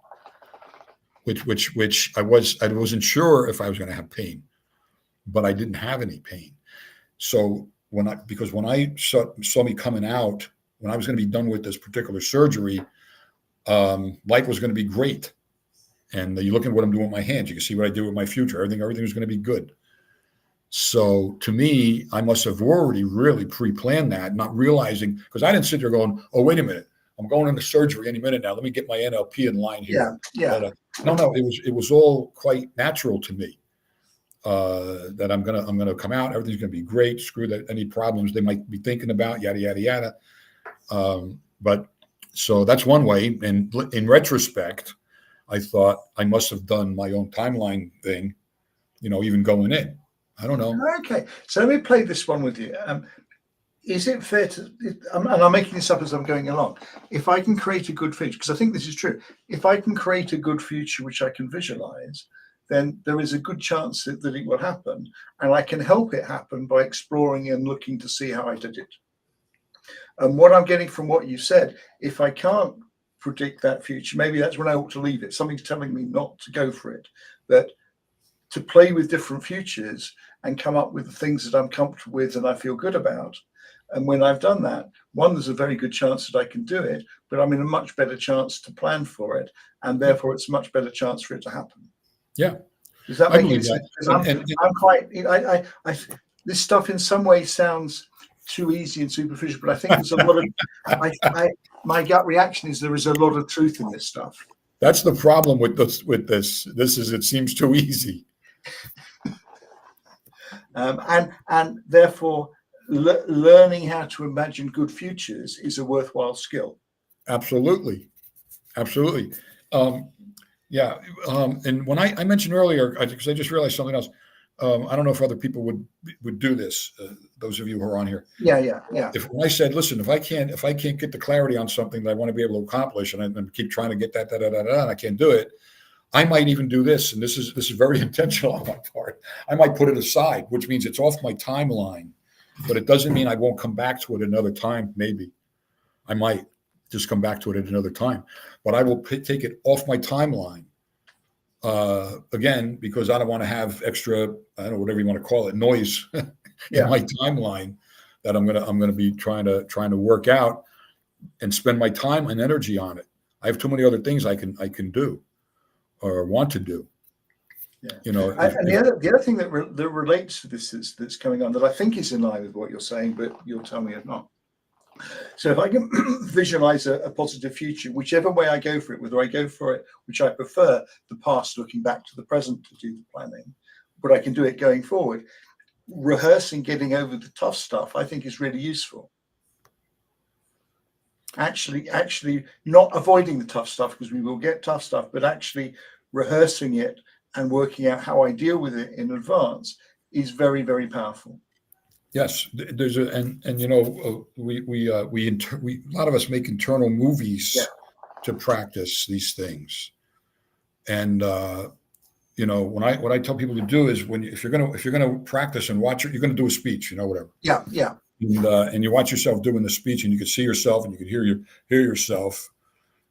which I wasn't sure if I was going to have pain, but I didn't have any pain. So when I saw me coming out, when I was going to be done with this particular surgery, life was going to be great. And you look at what I'm doing with my hands, you can see what I do with my future. Everything was going to be good. So to me, I must have already really pre-planned that, not realizing, because I didn't sit there going, "Oh, wait a minute, I'm going into surgery any minute now. Let me get my NLP in line here." Yeah. No, it was all quite natural to me that I'm gonna come out. Everything's gonna be great. Screw that, any problems they might be thinking about, yada yada yada. But so that's one way. And in retrospect, I thought I must have done my own timeline thing, even going in. I don't know. Okay, so let me play this one with you. Is it fair to, and I'm making this up as I'm going along, if I can create a good future, because I think this is true, if I can create a good future which I can visualize, then there is a good chance that it will happen, and I can help it happen by exploring and looking to see how I did it. And what I'm getting from what you said, if I can't predict that future, maybe that's when I ought to leave it. Something's telling me not to go for it, that to play with different futures and come up with the things that I'm comfortable with and I feel good about. And when I've done that, one, there's a very good chance that I can do it, but I'm in a much better chance to plan for it, and therefore it's a much better chance for it to happen. Yeah. Does that make any sense? I'm quite, this stuff in some ways sounds too easy and superficial, but I think there's a lot of, my gut reaction is there is a lot of truth in this stuff. That's the problem with this. It seems too easy. And therefore, learning how to imagine good futures is a worthwhile skill. Absolutely. Yeah. And when I mentioned earlier, because I just realized something else. I don't know if other people would do this. Those of you who are on here. Yeah. When I said, "Listen, if I can't get the clarity on something that I want to be able to accomplish, and I keep trying to get that, and I can't do it, I might even do this." And this is very intentional on my part. I might put it aside, which means it's off my timeline, but it doesn't mean I won't come back to it another time. Maybe I might just come back to it at another time, but I will take it off my timeline. Again, because I don't want to have extra, I don't know, whatever you want to call it, noise in my timeline that I'm gonna be trying to work out and spend my time and energy on it. I have too many other things I can do or want to do. Yeah. The other thing that relates to this that's coming on that I think is in line with what you're saying, but you'll tell me if not. So if I can visualize a positive future, whichever way I go for it, whether I go for it, which I prefer, the past, looking back to the present to do the planning, but I can do it going forward. Rehearsing getting over the tough stuff, I think, is really useful. Actually not avoiding the tough stuff, because we will get tough stuff, but actually rehearsing it and working out how I deal with it in advance is very, very powerful. Yes, there's and you know, we a lot of us make internal movies to practice these things. And you know, what I tell people to do is, if you're gonna practice and watch it, you're gonna do a speech, you know, whatever. Yeah. And you watch yourself doing the speech, and you can see yourself, and you can hear yourself.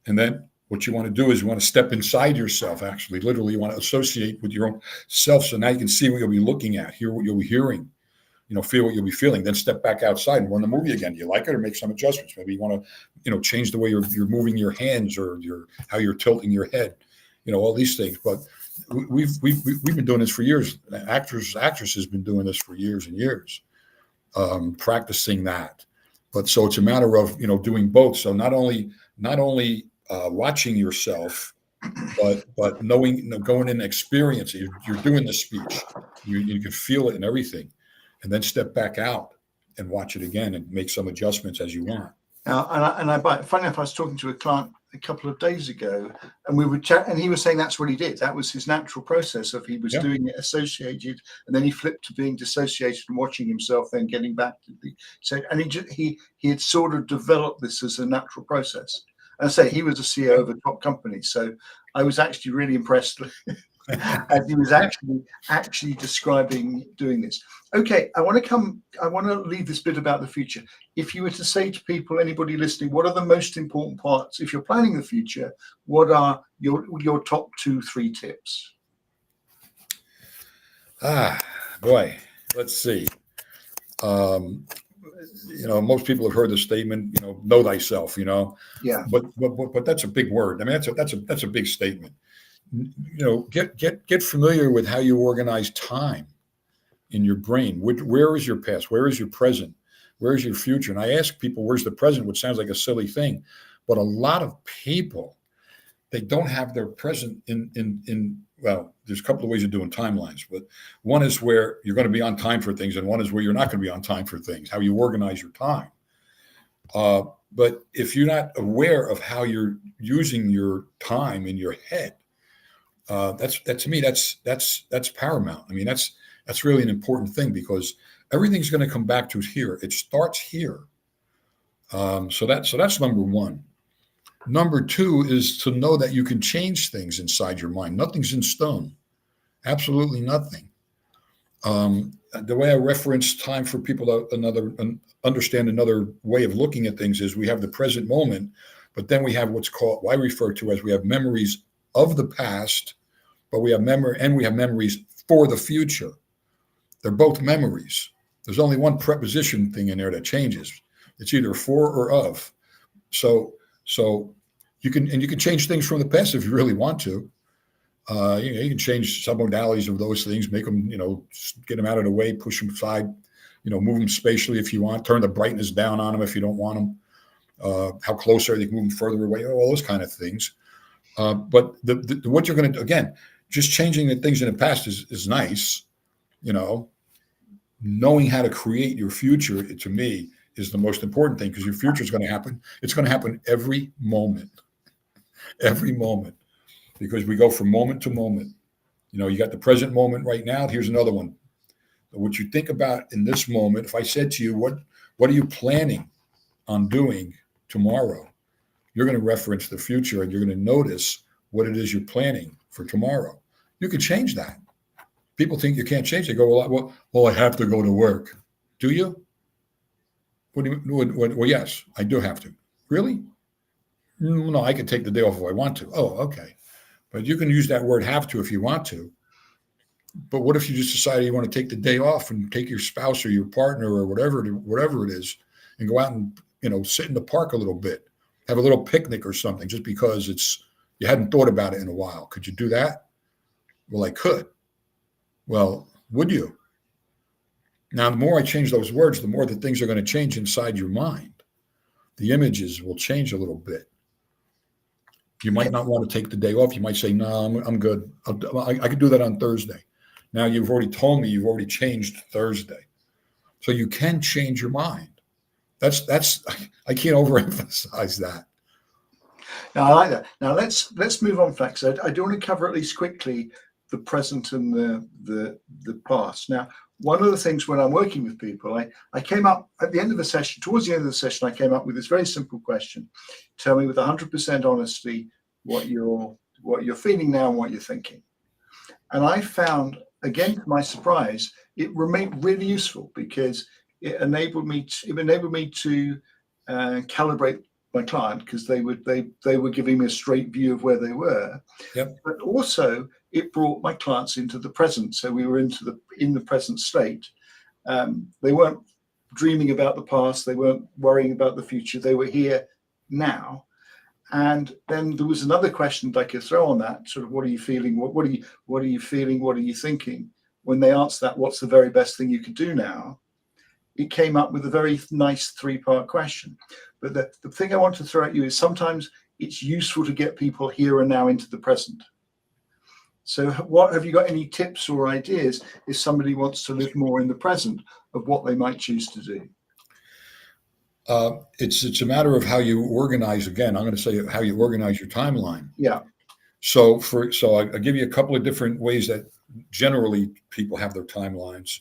And then what you want to do is you want to step inside yourself. Actually, literally, you want to associate with your own self. So now you can see what you'll be looking at, hear what you'll be hearing, you know, feel what you'll be feeling. Then step back outside and run the movie again. Do you like it, or make some adjustments? Maybe you want to, you know, change the way you're moving your hands, or how you're tilting your head. You know, all these things. But we've been doing this for years. Actresses has been doing this for years and years, practicing that. But so it's a matter of, you know, doing both. So not only watching yourself, but knowing, you know, going in and experiencing. You're doing the speech. You can feel it and everything, and then step back out and watch it again and make some adjustments as you want. Funny enough, I was talking to a client a couple of days ago, and we would chat, and he was saying that's what he did. That was his natural process of, he was doing it associated, and then he flipped to being dissociated and watching himself, then getting back to the. So, and he had sort of developed this as a natural process. And I say he was a CEO of a top company, so I was actually really impressed. And he was actually describing doing this. Okay, I want to leave this bit about the future. If you were to say to people, anybody listening, what are the most important parts if you're planning the future? What are your top 2-3 tips? Boy, let's see. You know, most people have heard the statement, you know thyself. You know, But that's a big word. I mean, that's a big statement. You know, get familiar with how you organize time in your brain. Where is your past? Where is your present? Where is your future? And I ask people, where's the present? Which sounds like a silly thing, but a lot of people, they don't have their present in well, there's a couple of ways of doing timelines, but one is where you're going to be on time for things, and one is where you're not going to be on time for things, how you organize your time. But if you're not aware of how you're using your time in your head, that to me, that's paramount. I mean, that's really an important thing, because everything's going to come back to here. It starts here. So that's number one. Number two is to know that you can change things inside your mind. Nothing's in stone. Absolutely nothing. The way I reference time for people to understand another way of looking at things is, we have the present moment, but then we have what I refer to as, we have memories of the past, but we have memories for the future. They're both memories. There's only one preposition thing in there that changes. It's either for or of. So you can change things from the past if you really want to. You can change some modalities of those things, make them, get them out of the way, push them aside, move them spatially if you want, turn the brightness down on them if you don't want them. How close are they? Move them further away, all those kind of things. But what you're going to do, again, just changing the things in the past is nice. Knowing how to create your future, to me, is the most important thing, because your future is going to happen. It's going to happen every moment, because we go from moment to moment. You got the present moment right now. Here's another one. What you think about in this moment, if I said to you, what are you planning on doing tomorrow? You're going to reference the future, and you're going to notice what it is you're planning for tomorrow. You can change that. People think you can't change. They go, well, I have to go to work. Do you? What do you? Well, yes, I do have to. Really? No, I can take the day off if I want to. Oh, okay. But you can use that word "have to" if you want to. But what if you just decide you want to take the day off and take your spouse or your partner or whatever it is, and go out and sit in the park a little bit, have a little picnic or something, just because you hadn't thought about it in a while? Could you do that? Well, I could. Well, would you? Now, the more I change those words, the more the things are going to change inside your mind. the images will change a little bit. You might not want to take the day off. You might say, no, I'm good. I could do that on Thursday. Now you've already told me you've already changed Thursday. So you can change your mind. That's I can't overemphasize that. Now I like that. Now let's move on, Flex. I do want to cover at least quickly the present and the past. Now, one of the things when I'm working with people, I came up at the end of the session, towards the end of the session, I came up with this very simple question. Tell me with 100% honesty what you're feeling now and what you're thinking. And I found, again, to my surprise, it remained really useful because it enabled me to calibrate my client, because they were giving me a straight view of where they were. Yep. But also it brought my clients into the present. So we were in the present state. They weren't dreaming about the past. They weren't worrying about the future. They were here now. And then there was another question that I could throw on that, sort of, what are you feeling? What are you feeling? What are you thinking? When they answered that, what's the very best thing you could do now? It came up with a very nice 3-part question. But the thing I want to throw at you is sometimes it's useful to get people here and now into the present. So what have you got any tips or ideas if somebody wants to live more in the present of what they might choose to do? It's a matter of how you organize. Again, I'm going to say how you organize your timeline. Yeah. So I'll give you a couple of different ways that generally people have their timelines.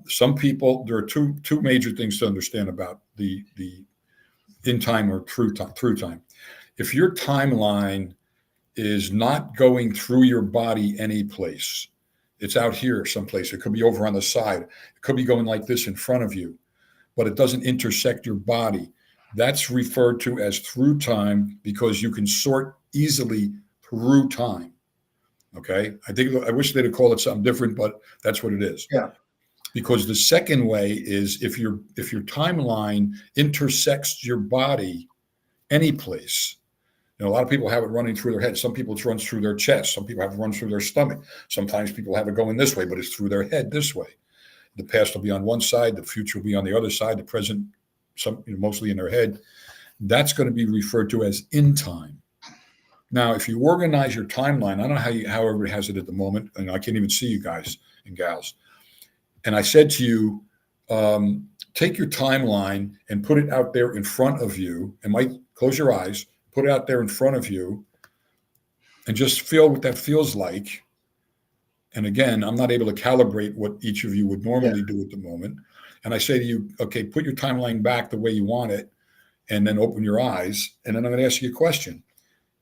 Some people, there are two major things to understand about the in time or through time. If your timeline is not going through your body any place, it's out here someplace. It could be over on the side. It could be going like this in front of you, but it doesn't intersect your body. That's referred to as through time, because you can sort easily through time. Okay. I wish they'd have called it something different, but that's what it is. Yeah. Because the second way is if your timeline intersects your body any place. A lot of people have it running through their head. Some people it runs through their chest. Some people have it run through their stomach. Sometimes people have it going this way, but it's through their head this way. The past will be on one side. The future will be on the other side. The present, mostly in their head. That's going to be referred to as in time. Now, if you organize your timeline, I don't know how everybody has it at the moment, and I can't even see you guys and gals. And I said to you, take your timeline and put it out there in front of you, and might close your eyes, put it out there in front of you, and just feel what that feels like. And again, I'm not able to calibrate what each of you would normally do at the moment. And I say to you, okay, put your timeline back the way you want it, and then open your eyes. And then I'm going to ask you a question.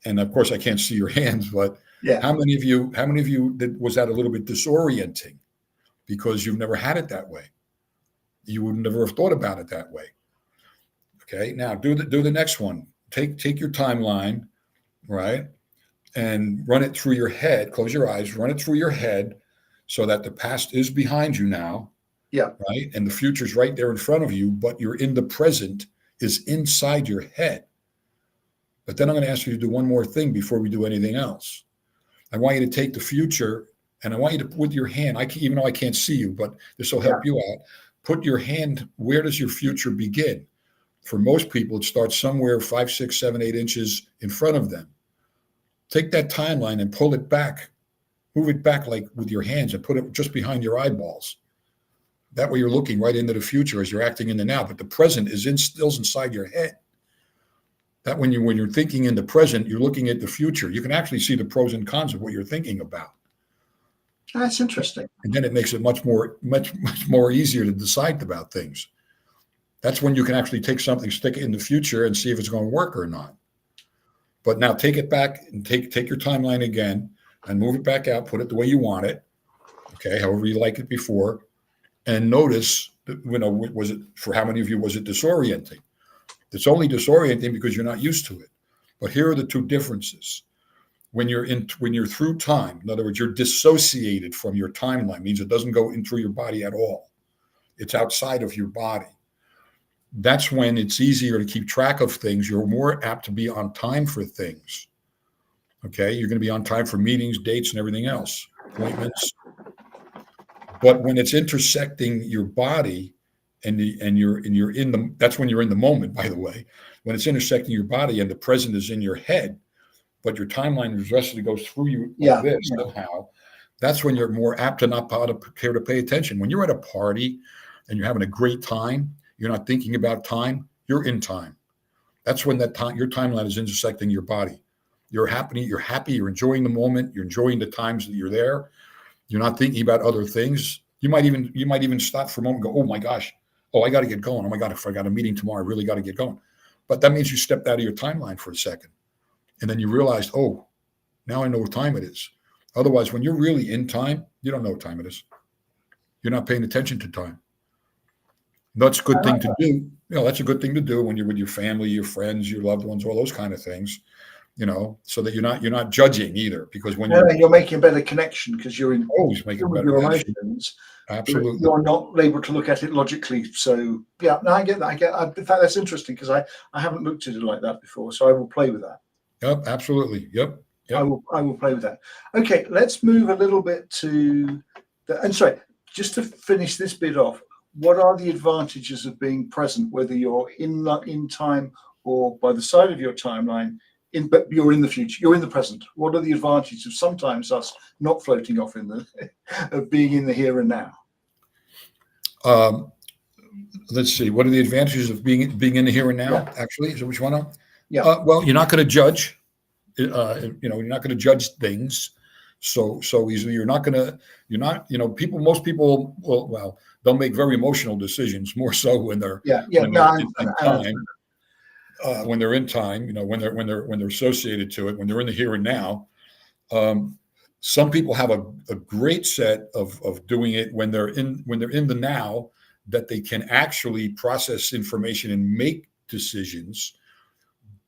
And of course, I can't see your hands, but how many of you was that a little bit disorienting? Because you've never had it that way. You would never have thought about it that way. Okay, now do the next one. Take your timeline, right, and run it through your head. Close your eyes, run it through your head so that the past is behind you now. Yeah. Right. And the future's right there in front of you, but you're in the present is inside your head. But then I'm going to ask you to do one more thing before we do anything else. I want you to take the future, and I want you to put your hand, even though I can't see you, but this will help you out. Put your hand, where does your future begin? For most people, it starts somewhere 5, 6, 7, 8 inches in front of them. Take that timeline and pull it back. Move it back like with your hands and put it just behind your eyeballs. That way you're looking right into the future as you're acting in the now, but the present is still inside your head. That when you're thinking in the present, you're looking at the future. You can actually see the pros and cons of what you're thinking about. That's interesting. And then it makes it much more easier to decide about things. That's when you can actually take something, stick it in the future, and see if it's going to work or not. But now take it back and take your timeline again and move it back out, put it the way you want it. Okay, however you like it before. And notice, was it, for how many of you was it disorienting? It's only disorienting because you're not used to it. But here are the two differences. When you're through time, in other words, you're dissociated from your timeline, means it doesn't go in through your body at all. It's outside of your body. That's when it's easier to keep track of things. You're more apt to be on time for things. Okay, you're going to be on time for meetings, dates, and everything else, appointments. But when it's intersecting your body, and you're in the, that's when you're in the moment, by the way, when it's intersecting your body and the present is in your head, but your timeline regression goes through you like this somehow. That's when you're more apt to not care to pay attention. When you're at a party and you're having a great time, you're not thinking about time, you're in time. That's when that time, your timeline is intersecting your body. You're happy, you're enjoying the moment, you're enjoying the times that you're there. You're not thinking about other things. You might even stop for a moment and go, oh my gosh, oh, I got to get going. Oh my God, if I got a meeting tomorrow, I really got to get going. But that means you stepped out of your timeline for a second. And then you realized, oh, now I know what time it is. Otherwise, when you're really in time, you don't know what time it is. You're not paying attention to time. That's a good thing to do. You know, that's a good thing to do when you're with your family, your friends, your loved ones, all those kind of things, you know, so that you're not judging either. Because when you're making a better connection because you're in always making better your emotions. Absolutely. You're not able to look at it logically. So yeah, no, I get that. In fact, that's interesting because I haven't looked at it like that before. So I will play with that. Yep, absolutely. Yep. I will play with that. Okay, let's move a little bit to and sorry, just to finish this bit off, what are the advantages of being present, whether you're in time or by the side of your timeline, but you're in the future, you're in the present? What are the advantages of sometimes us not floating off in the of being in the here and now? Let's see. What are the advantages of being in the here and now? Yeah. Actually, is that what you want to? Yeah. Well, you're not going to judge. You know, you're not going to judge things so easily. Most people well, they'll make very emotional decisions, more so when they're in time. When they're in time, you know, when they're associated to it, when they're in the here and now. Some people have a great set of doing it when they're in the now, that they can actually process information and make decisions.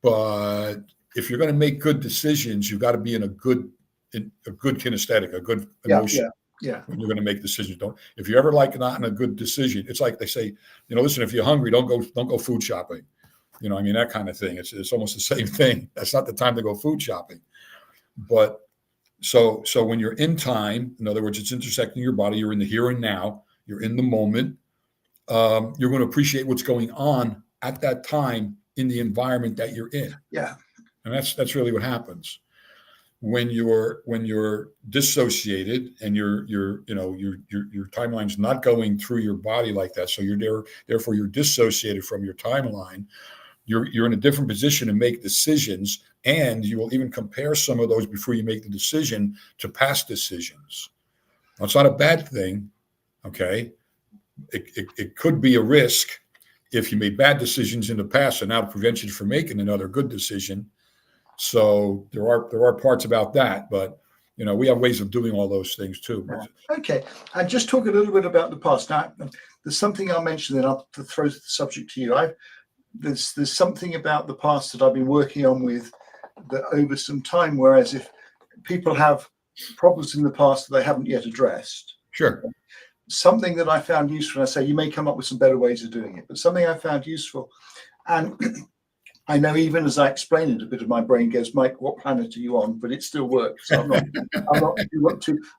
But if you're going to make good decisions, you've got to be in a good kinesthetic, a good emotion. Yeah. When you're going to make decisions, if you're ever like not in a good decision, it's like they say, you know, listen, if you're hungry, don't go food shopping. You know, I mean, that kind of thing. It's almost the same thing. That's not the time to go food shopping. But so when you're in time, in other words, it's intersecting your body. You're in the here and now. You're in the moment. You're going to appreciate what's going on at that time in the environment that you're in. Yeah. And that's really what happens when you're dissociated and your timeline's not going through your body like that. So therefore you're dissociated from your timeline. You're in a different position to make decisions, and you will even compare some of those before you make the decision to past decisions. Now, it's not a bad thing, okay? It could be a risk if you made bad decisions in the past, and now it prevents you from making another good decision. So there are parts about that, but you know, we have ways of doing all those things too. Okay, and just talk a little bit about the past. Now, there's something I'll mention, then I'll throw the subject to you. There's something about the past that I've been working on with that over some time. Whereas if people have problems in the past that they haven't yet addressed, sure. Something that I found useful, and I say you may come up with some better ways of doing it, but something I found useful, and I know even as I explain it, a bit of my brain goes, Mike, what planet are you on? But it still works. So I'm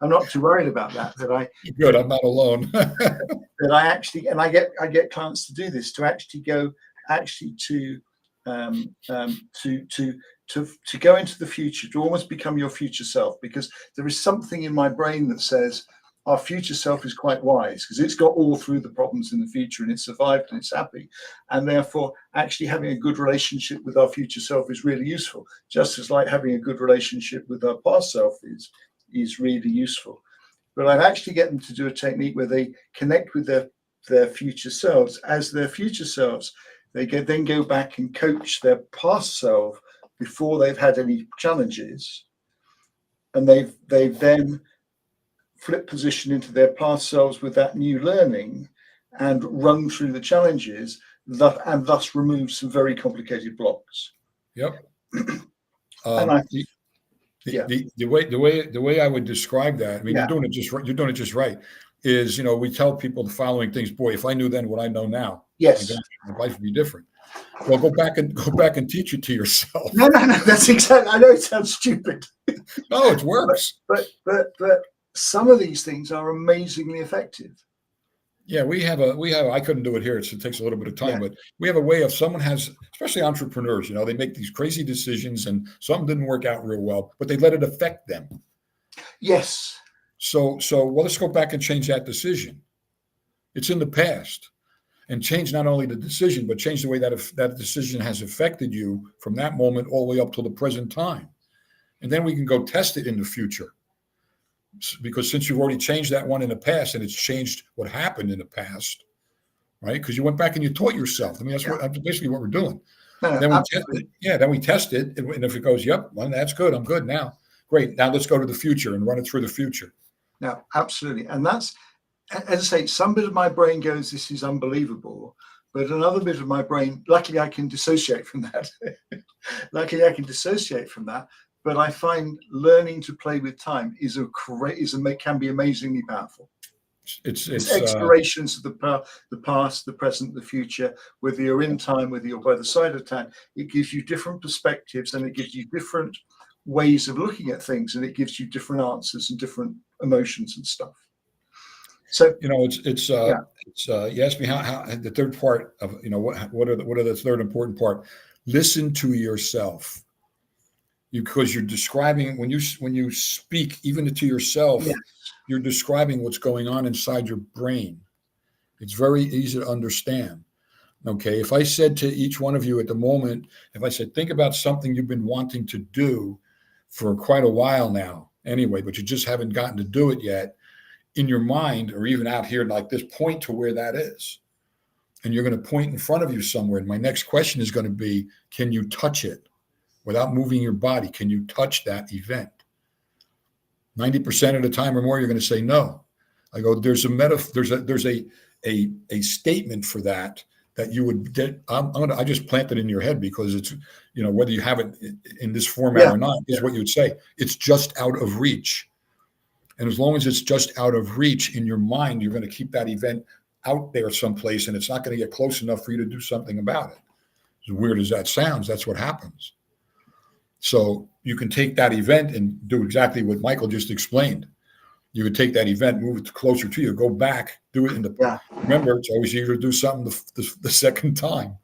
not too worried about that. Good, I'm not alone. That I actually, and I get clients to do this, to actually go to go into the future, to almost become your future self, because there is something in my brain that says our future self is quite wise because it's got all through the problems in the future and it's survived and it's happy. And therefore, actually having a good relationship with our future self is really useful, just as like having a good relationship with our past self is really useful. But I've actually get them to do a technique where they connect with their future selves. As their future selves, they then go back and coach their past self before they've had any challenges. And they've then flip position into their past selves with that new learning and run through the challenges and thus remove some very complicated blocks. Yep. The way I would describe that, I mean, you're doing it just right. Is, you know, we tell people the following things. Boy, if I knew then what I know now, yes, my life would be different. Well, go back and teach it to yourself. No, that's exactly. I know it sounds stupid. No, it works. But some of these things are amazingly effective. Yeah, I couldn't do it here. It takes a little bit of time, Yeah. but we have a way of someone has, especially entrepreneurs, they make these crazy decisions and some didn't work out real well, but they let it affect them. Yes. So well, let's go back and change that decision. It's in the past, and change not only the decision, but change the way that if that decision has affected you from that moment all the way up to the present time. And then we can go test it in the future. Because since you've already changed that one in the past and it's changed what happened in the past, right? Because you went back and you taught yourself. I mean, that's basically what we're doing. No, Then we test it. Yeah, then we test it. And if it goes, yep, well, that's good. I'm good now. Great. Now let's go to the future and run it through the future. No, absolutely. And that's, as I say, some bit of my brain goes, this is unbelievable. But another bit of my brain, luckily I can dissociate from that. But I find learning to play with time can be amazingly powerful. It's explorations of the past, the present, the future. Whether you're in time, whether you're by the side of time, it gives you different perspectives and it gives you different ways of looking at things, and it gives you different answers and different emotions and stuff. So you asked me how the third part of what are the third important part. Listen to yourself. Because you're describing when you speak even to yourself, yes, you're describing what's going on inside your brain. It's very easy to understand. Okay, if I said to each one of you at the moment, if I said, think about something you've been wanting to do for quite a while now, anyway, but you just haven't gotten to do it yet, in your mind, or even out here like this, point to where that is. And you're going to point in front of you somewhere. And my next question is going to be, can you touch it? Without moving your body, can you touch that event? 90% of the time or more, you're going to say no. I go, there's a statement for that you would get. I just plant it in your head because it's, whether you have it in this format or not, is what you would say. It's just out of reach. And as long as it's just out of reach in your mind, you're going to keep that event out there someplace, and it's not going to get close enough for you to do something about it. As weird as that sounds, that's what happens. So you can take that event and do exactly what Michael just explained. You would take that event, move it closer to you, go back, do it in the. Remember, it's always easier to do something the second time,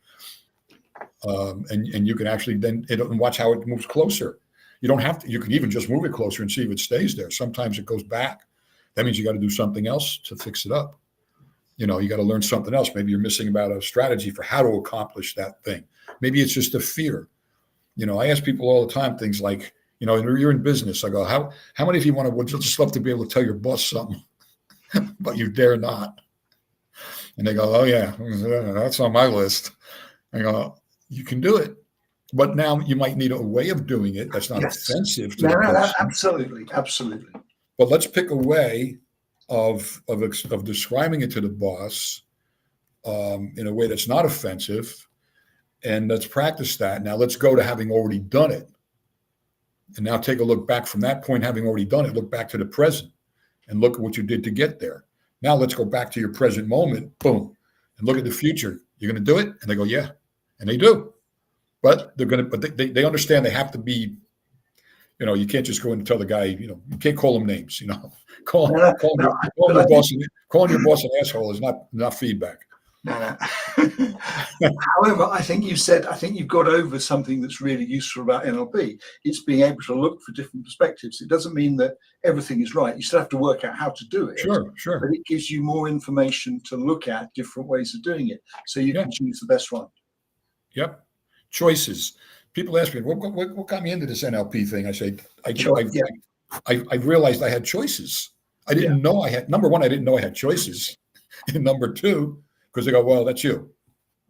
and you can actually then watch how it moves closer. You don't have to. You can even just move it closer and see if it stays there. Sometimes it goes back. That means you got to do something else to fix it up. You got to learn something else. Maybe you're missing about a strategy for how to accomplish that thing. Maybe it's just a fear. I ask people all the time things like, you're in business. I go, how many of you would just love to be able to tell your boss something, but you dare not? And they go, oh yeah, that's on my list. I go, you can do it, but now you might need a way of doing it that's not offensive to the person. Absolutely. But let's pick a way of describing it to the boss in a way that's not offensive. And let's practice that. Now let's go to having already done it. And now take a look back from that point, having already done it, look back to the present and look at what you did to get there. Now let's go back to your present moment, boom, and look at the future. You're going to do it? And they go, yeah. And they do. But they understand they have to be, you can't just go in and tell the guy, you can't call him names, calling your boss an asshole is not feedback. No. However, I think you've got over something that's really useful about NLP. It's being able to look for different perspectives. It doesn't mean that everything is right. You still have to work out how to do it. Sure. But it gives you more information to look at different ways of doing it, so you can choose the best one. Yep. Choices. People ask me, what got me into this NLP thing? I say, I realized I had choices. I didn't know I had. Number one, I didn't know I had choices. And number two, because they go, well, that's you.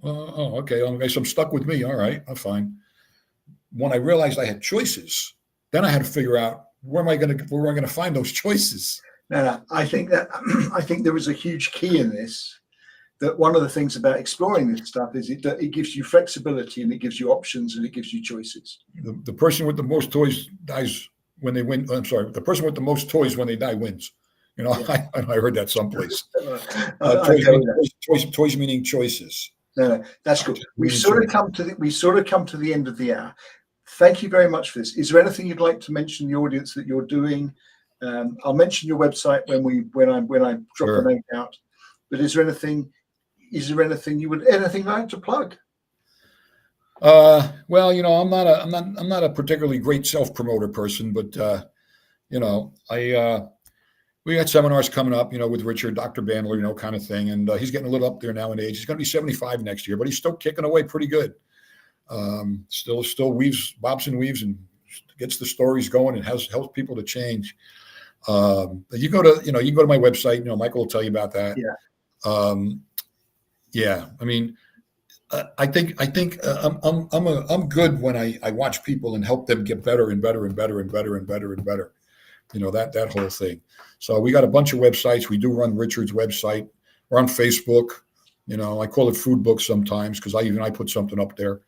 Okay. I'm stuck with me. All right, I'm fine. When I realized I had choices, then I had to figure out where am I going to find those choices? No. I think there is a huge key in this. That one of the things about exploring this stuff is it gives you flexibility and it gives you options and it gives you choices. The person with the most toys dies when they win. I'm sorry. The person with the most toys when they die wins. I heard that someplace. Toys meaning choices. No, that's good. We've sort of come to the end of the hour. Thank you very much for this. Is there anything you'd like to mention to the audience that you're doing? I'll mention your website when I drop the note out. But is there anything anything like to plug? Well, I'm not a particularly great self-promoter person, but we got seminars coming up, with Richard, Dr. Bandler, kind of thing. And he's getting a little up there now in age. He's going to be 75 next year, but he's still kicking away pretty good. Still weaves, bobs and weaves, and gets the stories going and helps people to change. You can go to my website. Michael will tell you about that. Yeah. I mean, I think I'm good when I watch people and help them get better and better and better and better and better and better. That whole thing. So we got a bunch of websites. We do run Richard's website. We're on Facebook. I call it Food Book sometimes because I put something up there.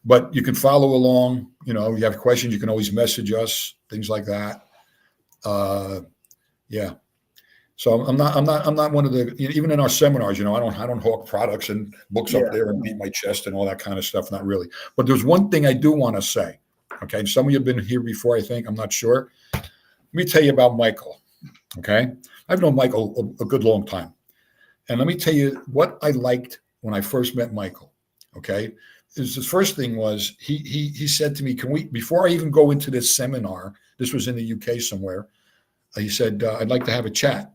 But you can follow along. You have questions, you can always message us, things like that. Yeah. So I'm not one of the, even in our seminars, I don't hawk products and books up there and beat my chest and all that kind of stuff. Not really. But there's one thing I do want to say. Okay. And some of you have been here before, I think. I'm not sure. Let me tell you about Michael. Okay. I've known Michael a good long time. And let me tell you what I liked when I first met Michael. Okay. The first thing was he said to me, before I even go into this seminar, this was in the UK somewhere, he said, I'd like to have a chat.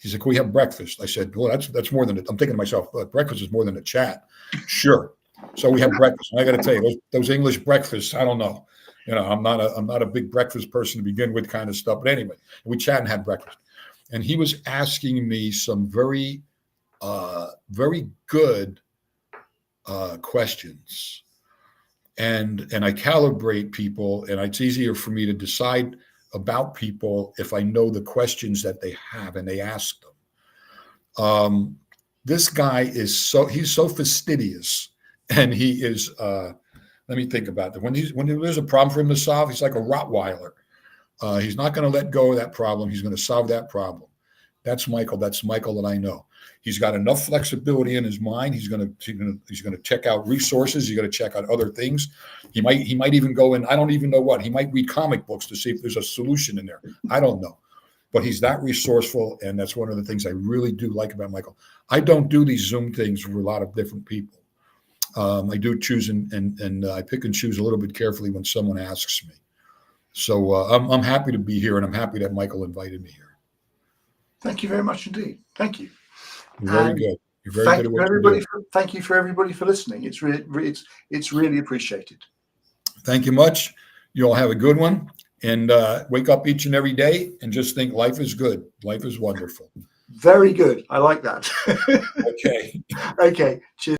He said, can we have breakfast? I said, well, that's more than it. I'm thinking to myself, breakfast is more than a chat. Sure. So we have breakfast. And I got to tell you, those English breakfasts, I don't know. I'm not a big breakfast person to begin with, kind of stuff. But anyway, we chat and had breakfast. And he was asking me some very, very good questions. And I calibrate people, and it's easier for me to decide about people if I know the questions that they have and they ask them. This guy he's so fastidious, and he is, let me think about that. When there's a problem for him to solve, he's like a Rottweiler. He's not going to let go of that problem. He's going to solve that problem. That's Michael. That's Michael that I know. He's got enough flexibility in his mind. He's going to check out resources. He's going to check out other things. He might even go in, I don't even know what. He might read comic books to see if there's a solution in there. I don't know. But he's that resourceful, and that's one of the things I really do like about Michael. I don't do these Zoom things with a lot of different people. I do choose and I pick and choose a little bit carefully when someone asks me. So I'm happy to be here, and I'm happy that Michael invited me here. Thank you very much indeed. Thank you. You're very good. You're very good at what you do. Thank you for everybody for listening. It's really appreciated. Thank you much. You all have a good one, and wake up each and every day and just think life is good. Life is wonderful. Very good. I like that. Okay. Okay. Cheers.